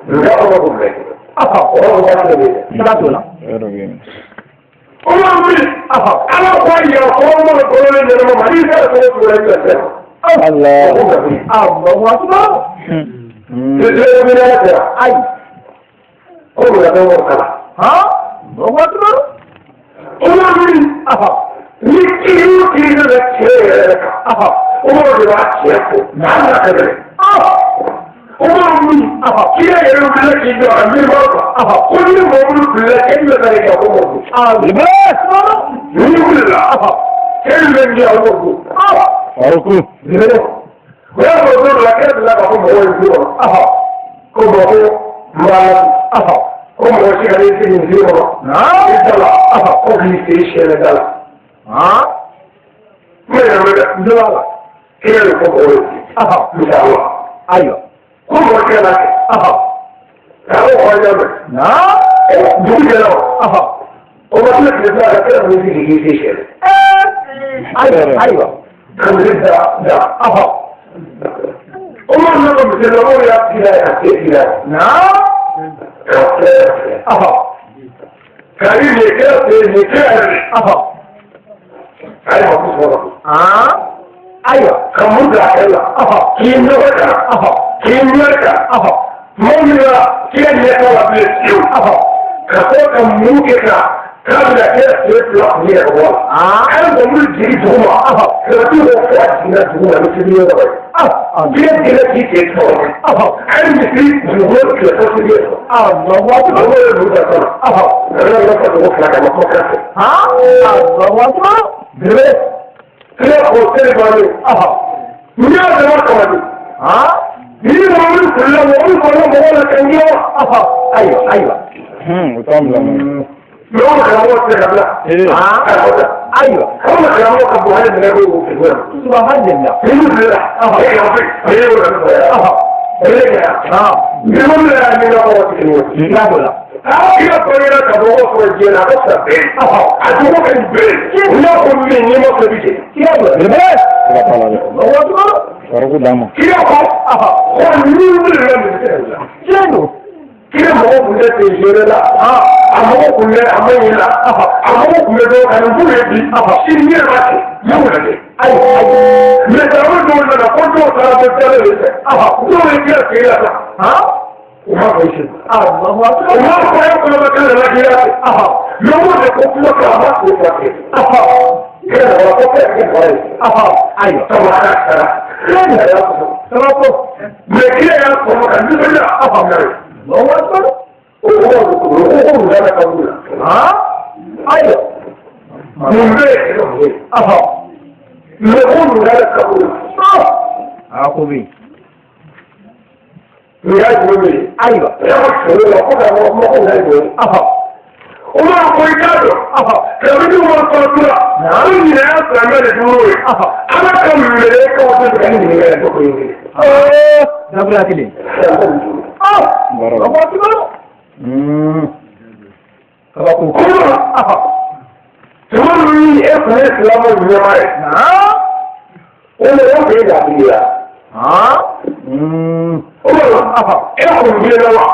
لا أقول لك أفقولها Sabatula. Ero bien. أمامي أنا قوي أقول ما أقول لك أنا ما هي كذا أقول لك Allah. Allahu Akbar. تجرب من هذا Ay. قول لك أنا كذا Allahu Akbar. أمامي نكيل كذا كذا أمور بعشية نعم كذا أمامي كذا يوم لك يجوا من مرة كل يوم لك إلا ذلك أمور Bebe! يقول لا كل يوم Faruku. ويا رجل لكن لا بقوم هو يقول كم هو ما كم هو شيء عليه يقول لا كم يستيش لا ما يعمل Dua. كيف يكون هو إن شاء الله Ayo. كم هو كذا هو يعمل دول له وما تلك لذا كذا من يستيش Ayo. كم يبدأ وما نقول مثل الأمور يأتي كريم يكاد أيوة مصورة Ayo. كم مدة كلا كم نوكا كم نوكا مملا كم يكاد بيسيو كفوك موكا قبل كده يطلع من الأول أنا بقول جديد هما كرتيه فوق جديد هما مثل يوم جديد كده كيف يتفوق أنا مثل جمهور كده فوق جديد Allahu Akbar. هو المدة كله أنا لقد وصلت على مكان Allahu Akbar. Bebe كده فوق تاني من هذا ما كمان مين مولود كله مولود كان يوم Ayo. Utamla man. يوم كان هو كده Ayo. هم كانوا كبوا هذا من يقولوا في الوقت Subhanallah. يقول لا يقول لا من أول كلمة Sabatula. كيف قلنا كبوا في الجيل هذا سبب أدوه البيت ولا كل من يوم سبيته Bebe! Kira pala de. Allahu Akbar. Faruku dama. كيف هو من Jenu. كيف هو من الجيل لا أمو كل أمين لا أمو كل ده كان يقول لي شيء يقول Ayo. نتعود ولا نقول صلاة الجلسة دول كده وما بيشد Allahu Akbar. وما يقول مكان الأجيال يوم يقول لك ما تفكر كده هو فكر كده Ayo. طبعا كده يا Sabatula. لكن يا أخو كان يقول لا Allahu Akbar. وهو لا يقول Ayo. من بيت يقول لا يقول Akubi. يقول Ayo. وما أقول كذا كذا ما أقول أنا ناس عمال يقولوا أنا كم ملك وأنا كم Dabra kili. Baraka. Allahu Akbar. Sabatula. كل تقول لي إيه الإسلام والجماعة ولا يوجد عقلية إيه من الله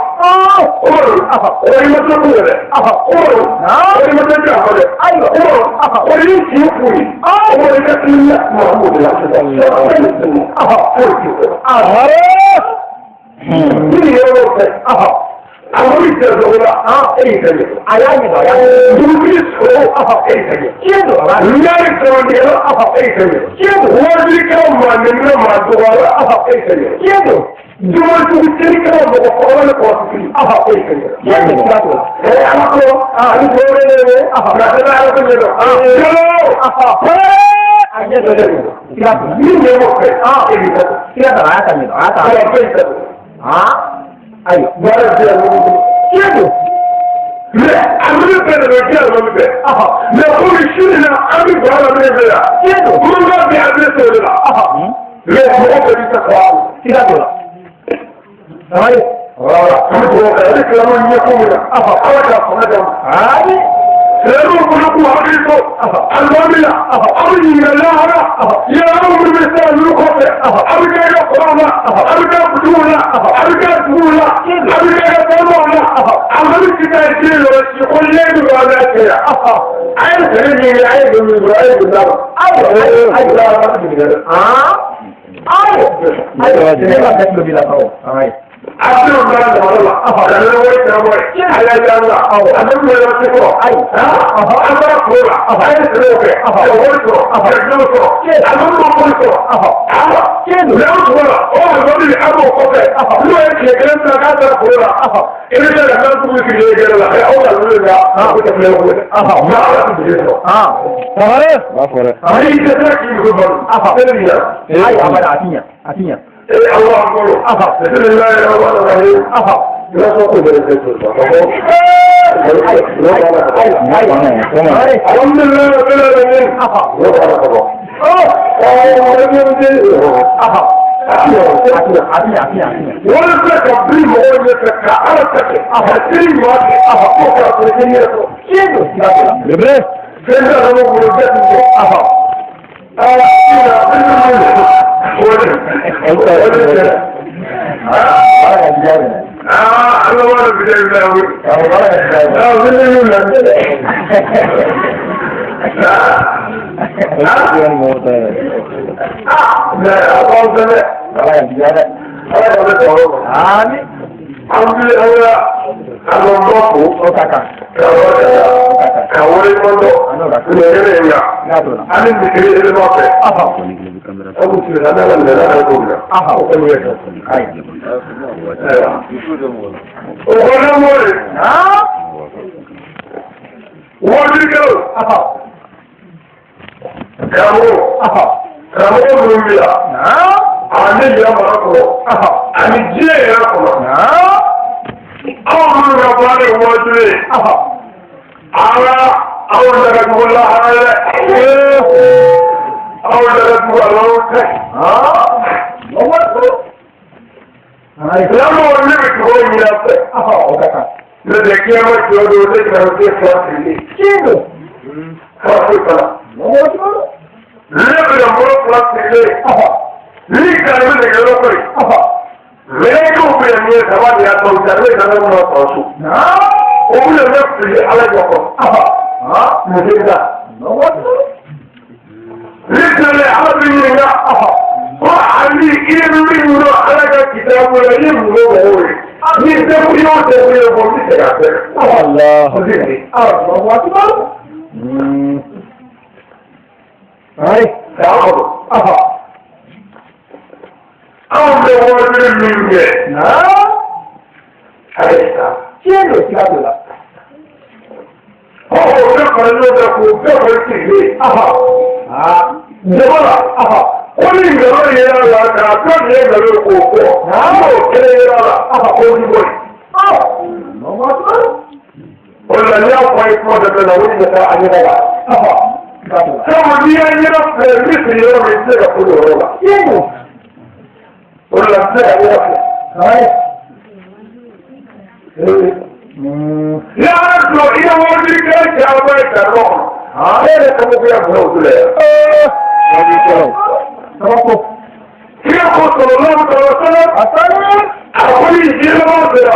أقول جيل مصر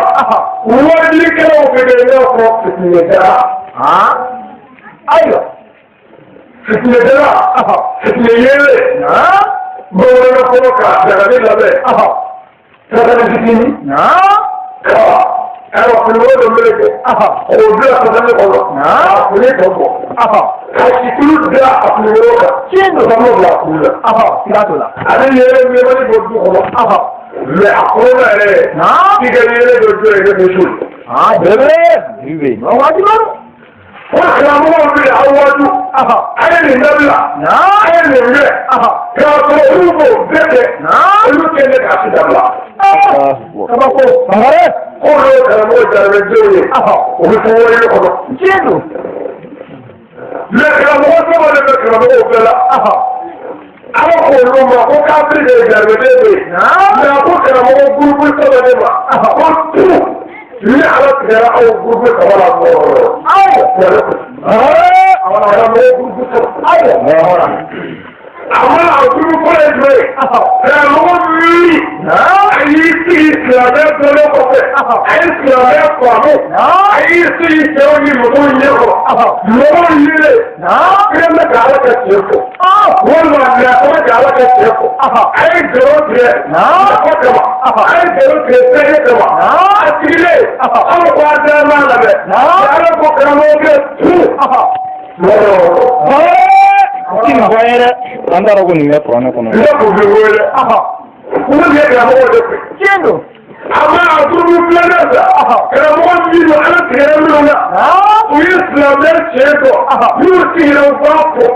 وولي كانوا بدينا فوق فتنة أيوة فتنة فتنة بولا فوق تغني لبه تغني فتنة أنا في الوضع ملكي وبلا تغني قولا وليك هو كل ده في الوضع شنو تغني لا قولا كلاتولا أنا يلي يبغى يبغى لا أقول عليه تيجي يلي يبغى يشوف Vive. ما واجب وكلامه بالعواد أين النبلة أين الرئة كاتروبه ذكي المكان لك عشد الله تبقوا Sangare. قولوا كلامه جاربجوني وبتوالي لقضة شنو لا كلامه سوى لك كلامه بلا أنا أقول ما هو كافر جاربجوني لا أقول كلامه قلوب سوى لما قلت لا على كلامه قلوب سوى لما أما أقول كل شيء كلامي أيسي إسلامي بلوكه إسلامي قامو أيسي إسلامي مدون يهو مدون يله كلامك على كتيركو والله لا أقولك على كتيركو أي جروت له نقطة أي جروت له سهلة أكيد أنا بعد ما نبى أنا بكرة موجود Kina bayere. Anda rogo ni mepo ana kono. لا بقول ولا كلامه شنو أما أقول بلادنا كلامه يجي على كلامنا ويسلم للشيخ يرسي له فاقه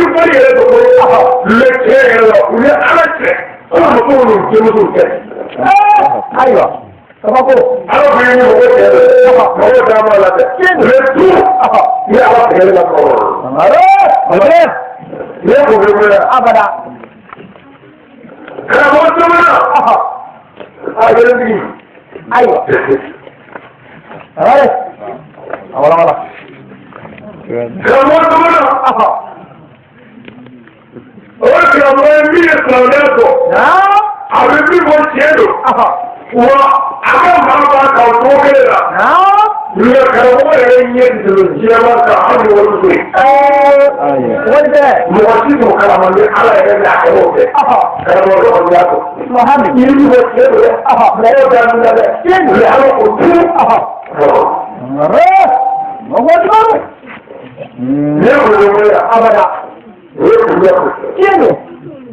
يبني له لكيه ويا على الشيخ أنا بقول كلمة أيوة تبقوا أنا بيني هو دام على ده لتو يا الله كلمة سنغاري يا بقول أبدا كلامه سمعنا أجلني أيوة سنغاري أولا كلامه سمعنا كلامه مين سمعناه أبي بقول وأنا ما كاتوكيلا لا كلامه ينزل جيما كأنه ورسول وده موسيقى كلامه على يد أخوه كلامه رجعته محمد يجي وكيله لا يدعم له لا يقول ما هو جمال يقول أبدا يقول شنو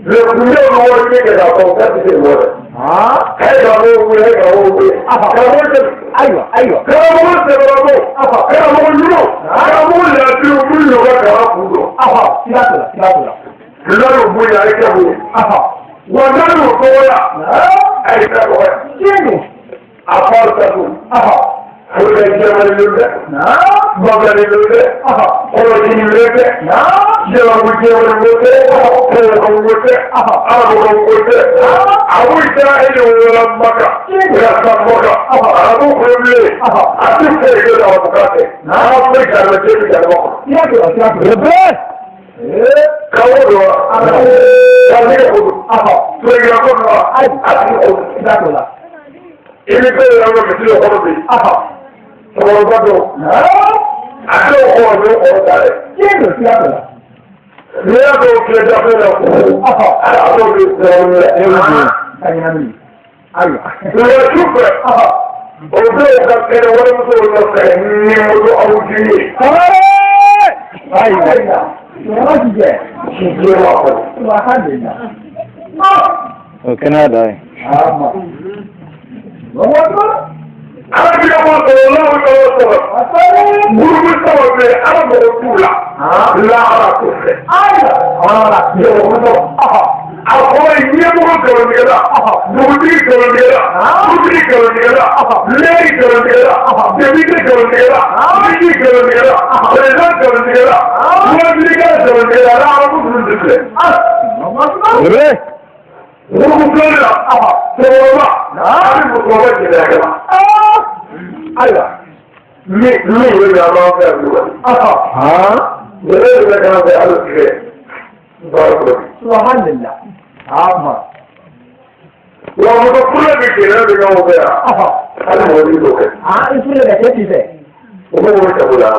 يقول هو كذا فوق هذا أيوة أيوة كلامه سلاتولا لا يبغي عليك وأنا يقول أي شنو أفضل هو الجمال لله بغل لله هو الجمال لله جواب الجمال لله هو الجمال أبو الجمال أبو إسرائيل ولا مكة ولا سمكة أبو خليل أبو سيد الأبوكاتي أبو كارمتي كارمك كوروا كذي خذوا تريقون سلاتولا إني كذا أنا مثل خربي خربته أنا خربي شنو سلاتولا لا توكل جبله أنا أقول أيوة لا شوف وده كان ولا مسؤول نمو أو جيني أيوة شكرا الحمد لله Kana da. ما هو جمال أنا بيقول الله تعالى gurbi sama be ala mo tula la ala ko fe أيوة ala yo mo a ko ni mo ko ni la gurbi ko ni la gurbi ko ni la lei ko ni la debi ko ni la debi ko ni la reza ko ni la mo ni ko ni la la mo ko ni la Bebe. gurbi ko ni la so ma ani mo ko ni la أيوة mi ya ma fa ni ne ne ka fa ala ke ba ko الحمد لله عظمة Wa mo kula bi kira bi ga mo ya. Ala mo ni do ke. Isu le ke ti se. O mo ta bula.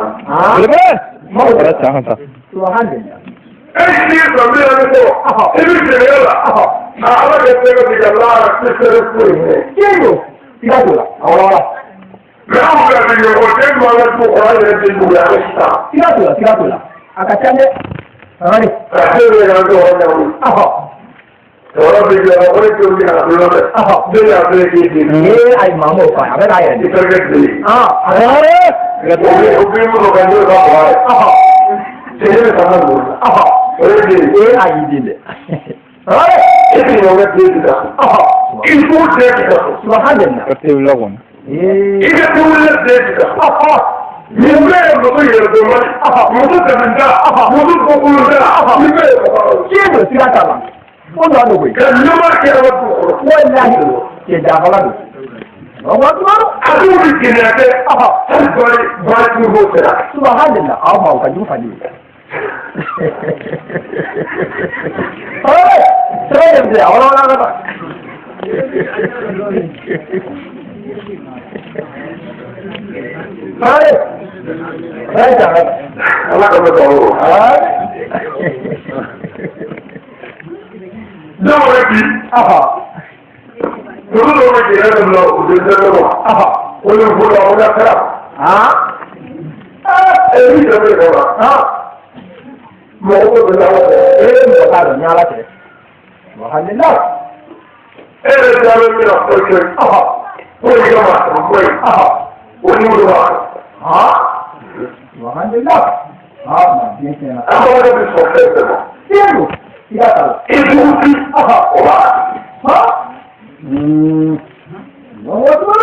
Ma ora ta. Subhanallah. Ni so mi la ko. Ibi kire la. Ala ke te ko diga la ke se ko ni. Kendo. Tiratula. Ahora. Bravo ga bi yo te ma la ko ora le te bu ya sta. Tiratula. Akachane. Ahora. Ahora ga do ho Ora bi ya ora ko ni na lo le. De ya de ki ni. Ai mamo fa. Abe ga ya. Ni target ni. Ahora. O bi mo ga ni ro ba. Sehingga sama dulu. Oleh ai dile. Itu yang kita. Itu kita. Subhanallah. Kata ulang. Itu tulis kita. Mimpi yang betul ya teman. Musuh terbenca. Musuh populer. Mimpi. Kendo tiratula. Ondo ando koi. Kenapa kita waktu? Wallahi. Ke jabalan. Allahumma Aku bikin aja. Balik musuh. Subhanallah. Mau kaji fadi. Saya dia orang-orang apa? Saya jangan. Allah kamu tahu. Jangan lagi. Dulu orang kira kalau udah semua. Oleh bulan udah kerap. Ini sampai kawan. Mau berlalu, berlalu nyala je. Alhamdulillah. Jalan kita pergi. Boleh jalan, boleh. Boleh jalan. Alhamdulillah. Biasa. Apa yang bisa kita? Siapa? Tidak tahu. Itu orang. Mau apa?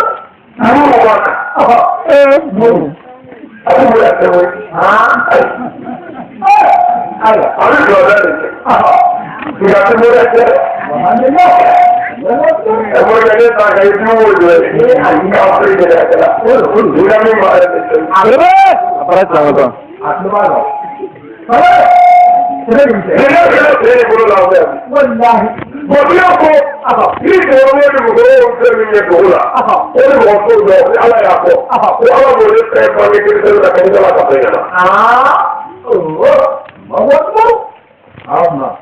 Aku boleh tahu. Ayo. Ada jualan ini. Tidak boleh tahu. Alhamdulillah. Aku jadi tak kaya dulu jual. Ini apa yang dia kata? Sudah memang ada. Apa sama tu? Aku baru. Ini boleh lawan. Wallahi. Bagi aku, ini orang yang bergurau sebenarnya bola. Orang waktu itu, Allah ya aku. Allah boleh saya panggil kita sudah kena jalan apa ya? Mau apa? Allah.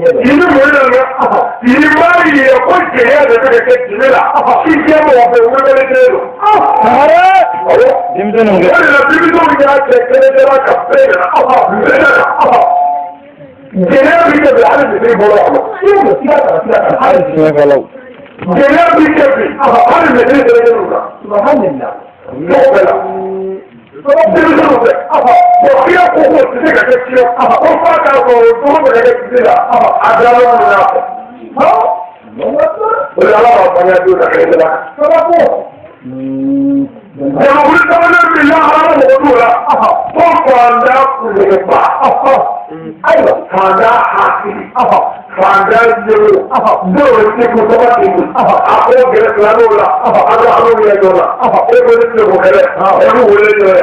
Ini boleh tak? Ini mari aku kaya ada dekat sini lah. Ini mau apa? Boleh itu. Dim tu nunggu. Boleh lebih tu kita kena jalan apa ya? Jangan kita berada di sini bola. Silakan. Semua kalau. Jangan kita ada di sini terus. Subhanallah. Bola. Bagi aku kita kecil. Apa kalau tu mereka tidak ada orang. Berjalan apa yang tu nak kena. Kenapa? Yang boleh tahu bila orang bola. Pokoknya kuliah. Ayo, pada hati, pada jiwa, boleh kita ini. Aku kira selalu lah, aku boleh jola, aku boleh jola, aku boleh jola.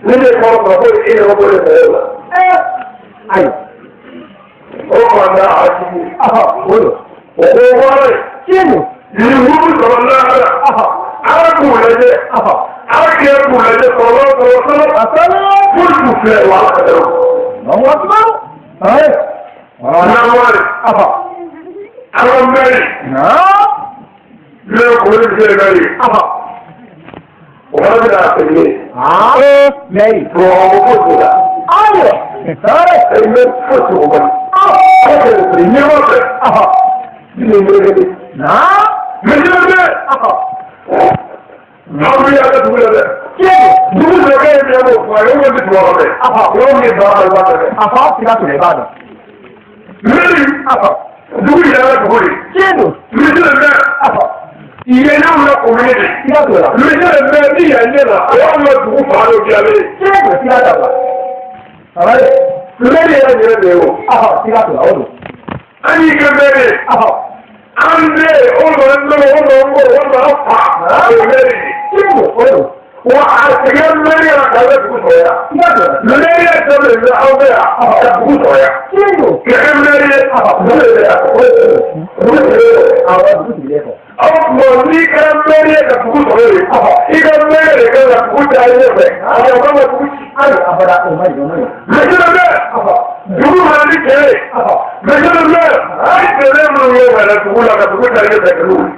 Ini kalau aku ini aku boleh jola. Ayo. Oh, pada hati, Boleh. oh boleh. Siapa? Ini bukan soalan. Aku boleh. Aku kira boleh soalan. Pun bukan walau. Mau apa? Ayo. Nampak. Alam dari. Dia boleh jadi. Orang dah pergi. Mary. Bawa sudah. Ayo. Ini foto. Ini apa? Ini mereka. Mereka. Kamu yang ada dua ada. Dua mereka yang ada. Orang yang dua ada. Orang yang dua ada. Apa? Tidak boleh pada. Mary. Dua yang ada dua. Siapa? Mereka. Ia nama community. Tidak boleh. Mereka dia ada. Orang yang dua baru jadi. Siapa? Tidak ada. Ayo. Mereka yang ada dua. Tidak boleh. Ani kembali. Ande, orang apa? Mary. Siapa? وعسيان مريم كذا بوسويا مريم تبي الأوضاع بوسويا كم مريم أو مولي كم مريم بوسويا إذا مريم كذا بوسويا أنا ما بوسي أنا أبدا أمي مثلا جمهور هذه كذا مثلا هاي كذا من يوم أنا تقول لك تقول لك تقول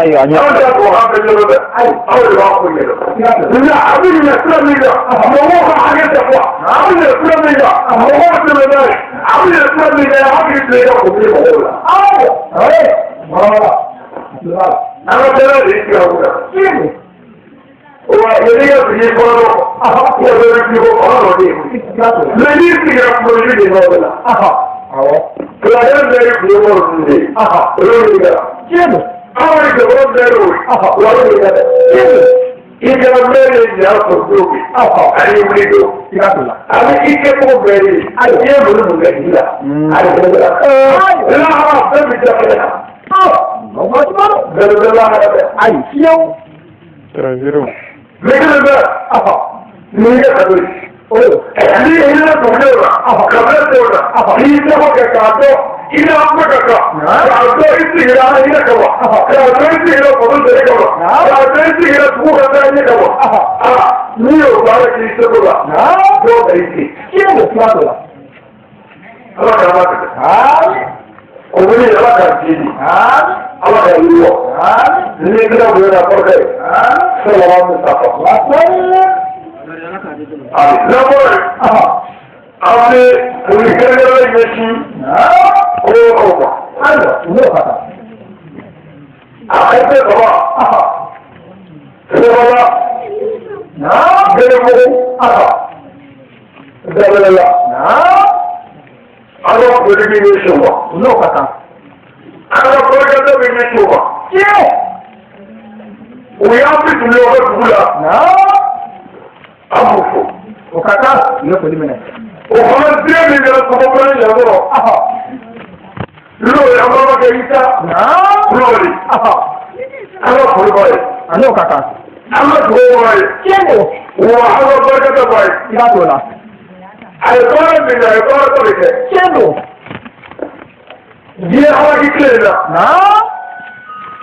أيوة أنا أقول هذا أول واحد لا أبي نسلم منه موضوع حاجة تقوى أبي نسلم منه موضوع تمام أبي نسلم منه أبي نسلم منه أنا ترى إيش يقول ويلي في فلو ويلي في فلو ليه في فلو ليه هذا كلا يلي في فلو ليه أول جواب دارو ولا إذا مريم يأخذ أنا يريدو أنا إيكمو مريم أنا يبغى مريم أنا لا أعرف بجاهنا لا هذا أي شيء مثل ما نيجي أقول ليه هنا تقولنا كذا ليه تبغى كذا إذا أمك كذا إستغلال هنا كذا إستغلال فضل ذلك كذا إستغلال تقول هذا هنا كذا نيو بارك إستغلال جو ذلك كيف نسمعه الله كرامك ومن الله كريم الله كريم نيجي نقول فرق صلى الله عليه وسلم لا بد أبي ولكن يمشي هو هذا هو هذا أحد الله سبحانه نعم بينه دلنا نعم أنا بقول لك يشوف لو كذا أنا بقول لك يشوف كيف ويأبي تلوه كذا نعم أبوه وكذا يقول لي وخلاص دي من الصبورين يا برو لو يا بابا كيسا لوري انا بقول انا كاكا انا بقول كيمو وهذا بركه باي يا دولا ايقونه من ايقونه كده كيمو دي هو كده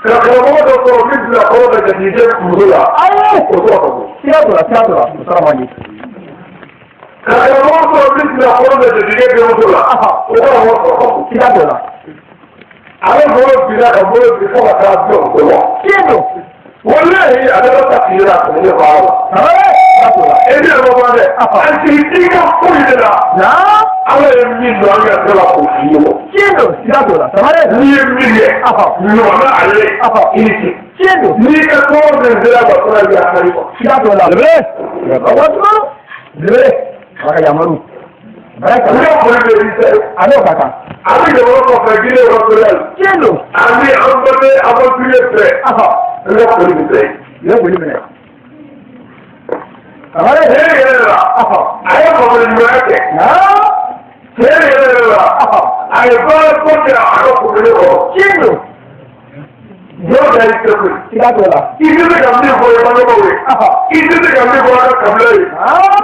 كلامه ده تو مثل قوه جديده مدولا ايوه يا دولا السلام عليكم كلامه تو مثل قوه جديده مدولا هو كده أنا بقول بلا بقول بفوق كلامه كيمو والله أنا بتكلم من الغرب إذا ما بعد أنت تيجي تقول لا أنا يمين لو أنا أتكلم فيه كيلو سيادولا تمام يمين أنا عليه كيلو نيجي كون نزلا بقول يا حبيبي سيادولا لبيه أنا يامرو أنا كذا أنا جواب فاجئ وقتل كيلو أنا أمبري أمبري لا بقول لك لا بقول لك أنا هي لا أنا بقول لك هي لا أنا بقول لك أنا بقول لك كيلو جو ذلك تقول كذا ولا إذا كمل هو ما بقول إذا كمل هو كمل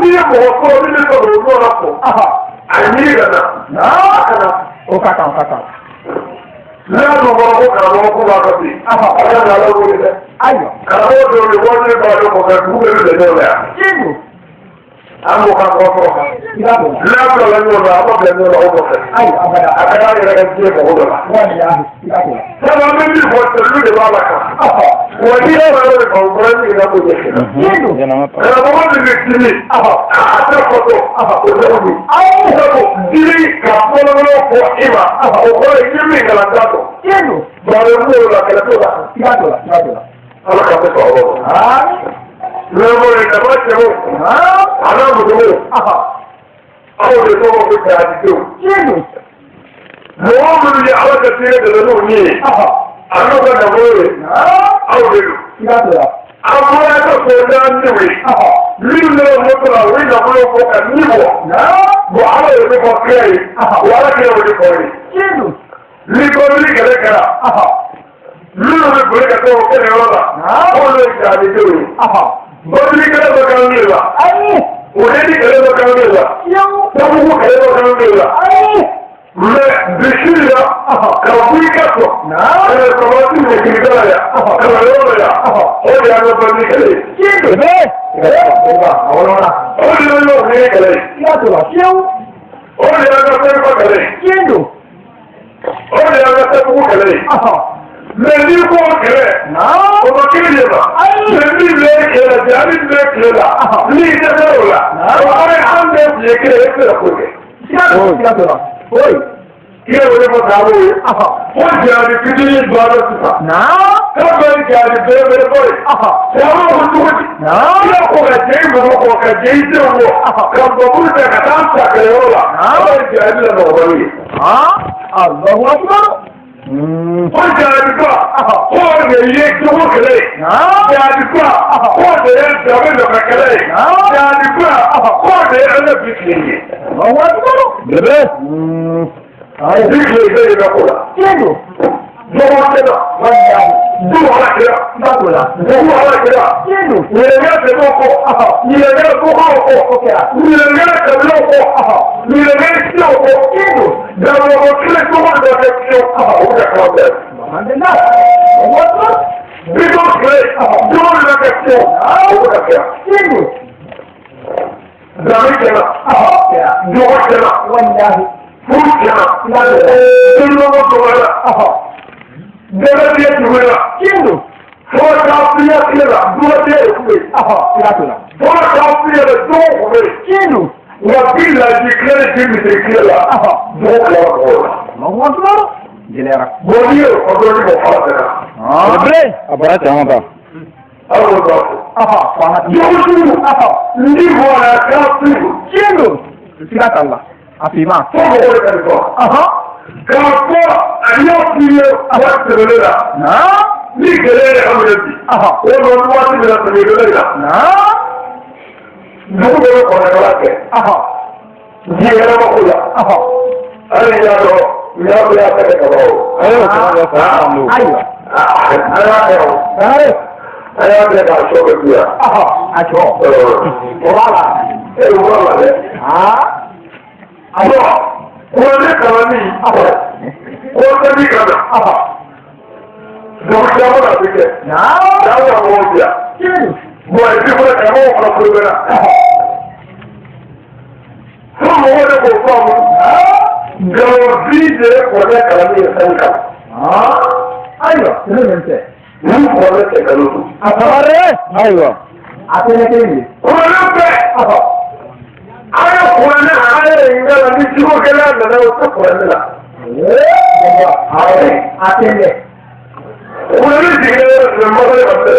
إذا هو كمل هو رفض أني كذا وكذا لا نبغى كلامه كذي أنا لا أقول ده أيوة كلامه يقول يقول كلامه كذي هو ده كيلو أنا كلامه لا كلامه لا أبغى كلامه أيوة أبغى يرجع هو ده كلامه من يفوت له بالك ودي أنا بقول لك أنا بقول لك كيلو أنا بقول لك كذي أتفقد دي كابولا لو إما أقول يمي كلامه كيلو بارمو لا كلامه كذا أنا كابولا لا بقول لك أنا بقول أو بتوه بتاعتي كيلو مؤمن على كثير دلوني أنا بقول أو بقول أما تقولان نوي لله مطلع وين أقوله فوق النبوة وعلى يبقى وعلى كده ويقولي ليقول لي كذا كذا لله يقول لك تو كده ولا أقول لك هذه توي Bọ́dúrí kẹ́lẹ́ bọ̀ kan lè la. Òdẹ́dí kẹ́lẹ́ bọ̀ kan lè la. Tọ́kùnkù kẹ́lẹ́ bọ̀ kan lè la. Mɛ bisiri la ka wuli ka sɔn kɔmɔti bɛ kiri dala ya kala yɔrɔ la o de y'an ka bandi kɛlɛ ye. o de y'an ka wuli kɛlɛ ye. o de y'an ka fɛnba kɛlɛ ye. o de y'an ka sɛbugu kɛlɛ ye. mɛ n'i ko kɛlɛ o ma kiri de ma mɛ min bɛ kɛlɛ jaabi bɛ kɛlɛ la n'i dɛsɛ o la o an bɛ fiye kɛlɛ e tɛ se ko kɛ. Oi, kile wale mtabu hoja ni kidini bado sasa kama ni jadi bebe boy sawa mtuti kile kwa jengo kwa kajeite huo kama buta katamsa kayola kama jadi la bawali Allahu akbar hoja ni kwa hoja yetu kile jadi kwa hoja yetu ndio kile jadi kwa hoja ana bikini Allahu akbar bebe Bikini bẹ́ẹ̀ bẹ́ẹ̀ kó la. Kílódé? Jọ̀wọ́ tẹ̀lá. Jọ̀wọ́ alákìlá. Jọ̀wọ́ alákìlá. Kílódé? Yẹlẹ̀gẹ́ tẹ̀lé ọkọ̀. Yẹlẹ̀gẹ́ kókó ọkọ̀. Yẹlẹ̀gẹ́ tẹ̀lé ọkọ̀. Yẹlẹ̀gẹ́ sí ọkọ̀. Kílódé? Dàbọ̀ ọkọ̀ kílẹ̀ tó wà lọ́dẹ kí ọ. O jẹ kọ́ bẹ́ẹ̀. Bíkọ́ kílẹ̀ jọ̀wọ́ lọ́dẹ kí ọ. O jẹ kẹ́. Kílódé? Dàbí tẹ̀lá. Jọ̀wọ́ tẹ̀lá. Furukina, tolongo togala, dɛgɛtigɛ tugula, kindu, fo ka taa fiya tile la, dugatigɛ de tun bɛ yen, sira t'o la, fo ka taa fiya de dogo kun bɛ yen, kindu, wa bi laji tile de ti misiri tile la, dogo kila mɔgɔw la. Mɔgɔ sɔrɔ, gɛlɛyara. Bon n'i ye o dɔn ni mɔgɔ fara tɛna. A bɔra caman kan. Aw b'o dɔn fɔ. Jogojugu, ndi bɔra k'a fili. Kindu, sira t'a la. Afima. Fo mɔgɔw de ka nin fɔ. K'a fɔ a y'o f'i ye waati tɛmɛnen la. Ni gɛlɛya yɛrɛ ka minɛ bi. O ma waati min na tɛmɛnen la. Dugu bɛ bɛ kɔnɔnala kɛ. Diɲɛ yɛlɛma ko la. Hali y'a dɔn y'a fɔ y'a fɛ ka bɔ o. Ayiwa. An y'a kɛ o. An y'a kɛ k'a sɔ bɛ bi yan. A jɔ. O b'a la. O b'a la dɛ. Alors, on est quand même on s'est dit comme ça. Donc, ça va la piquer. Ça va mon bien. Bon, et puis, vous êtes un bon pour là. Tout le monde est conforme. Dans le vide, on est quand même 5 ans. Aïe, c'est le même fait. Nous, on est 5 ans. Aïe. On l'a fait. Aya kuwana aya ingala ni siko kela na utakuwana. Atende. Kuwana digere na magale batte.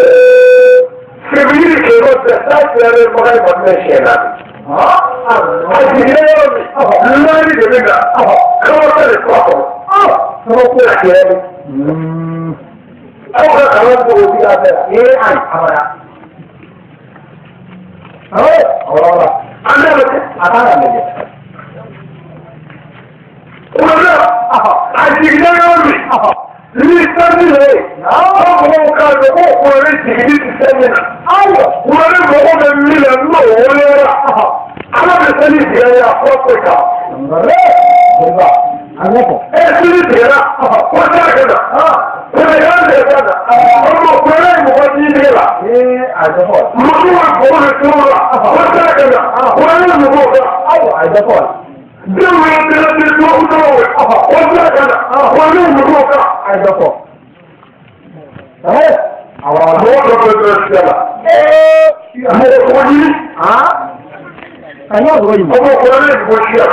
Sebiri kero tsa tsare magale batte shena. Digere nani delega. Kawa tele kwa. Kawa kwa kero. Awa kawa ko diga ta. Ai amara. Awara. Anda betul? Apa namanya? Udah, asyik jangan ni. Ini tadi ni. Apa kalau kau boleh sedikit sebenarnya? Ayo, boleh boleh milah no boleh. Apa betul ni dia apa kau? Boleh. Apa? Sini dia. Kau cakap apa? Kau yang dia cakap. Kau boleh buat ni dia. Ada apa? Mungkin boleh tu lah. Kau cakap apa? Boleh buat. Ada apa? Dia dia tu. Kau cakap apa? Boleh buat. Ada apa? Awal. Boleh bersedia. Mau ni? Ayo boleh. Kamu boleh bersedia.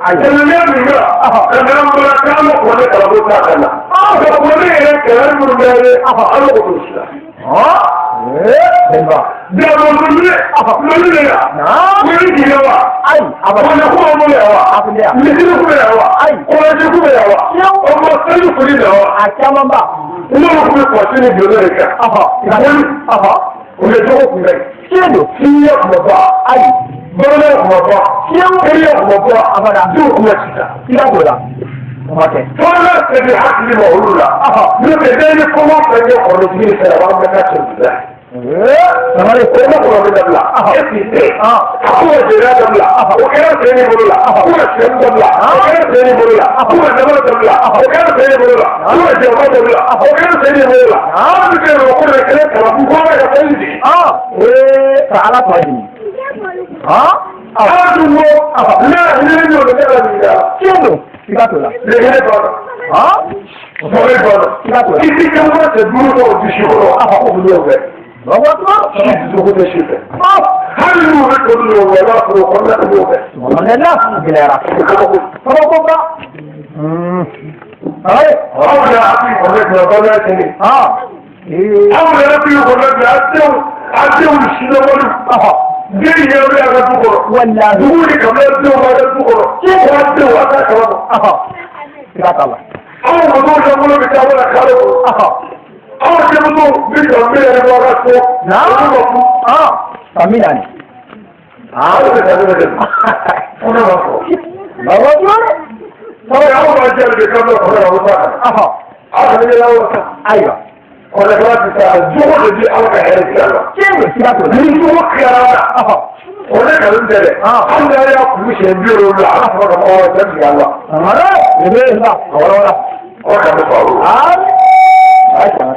Ayo. Jangan lupa. Jangan lupa kamu boleh kalau bukan kana. Kalau boleh kalau boleh. Ayo bersedia. Benda. Dia boleh. Boleh ya. Boleh dia apa? Ayo. Apa nak kau boleh apa? Apa dia? Mesti kau boleh apa? Ayo. Kau jadi kau boleh apa? Kamu selalu boleh apa? Macam apa? Umur kau pasti ni boleh ke? Boleh jauh boleh. Siap apa? Ayo. Boleh apa? Siap apa? Apa dah? Jauh boleh kita. Tidak boleh. Okay. Boleh jadi hak di bawah lah. Ni beda ni kamu kerja orang ni saya orang mereka cerita. Namare ko na ko dabla. Esi. Aku jera dabla. O kera seni bolula. Aku seni dabla. O kera seni bolula. Aku dabla dabla. O kera seni bolula. Aku jera dabla. O kera seni bolula. Aku kera ko na kera kala ko ma ya seni. Saala tawadi. Adu mo. Na ni no de la vida. Kendo. Ikatola. Le hele ba. Sore ba. Ikatola. Kiti kama se duro ko dishoro. Ko bulo be. Bawa tu. Zuko de shibe. Hali mo ko bulo wala ko ko na bulo be. Alhamdulillah. Bilera. Kalau kau tak. Hai. Awla api ko le ko ba seni. Awla api ko le atiu shino wala. Giri ya ga tu ko. Wallahi. Duri kamar tu ma da tu ko. Ko tu wa ta ko. Ikatola. Aw mo do ja mo be ta wala khalo. Aw je mo bi ko be ya ga ko. Na. Kami nani? Aw be ta wala. Ona ba ko. Bawa tu. Sabe aw ba je be ka ko ra wa. Aw ne la wa. Ayo. Ona ba ta jugo de aw ka hele ti Allah. Kendo. Ikatola. Ni jugo kara. Ona ka dun dele. An da ya ku she biro la. Ko da ko ta ti Allah. Amara. Ini lah. Orang. Ko da ko ba. Ayo.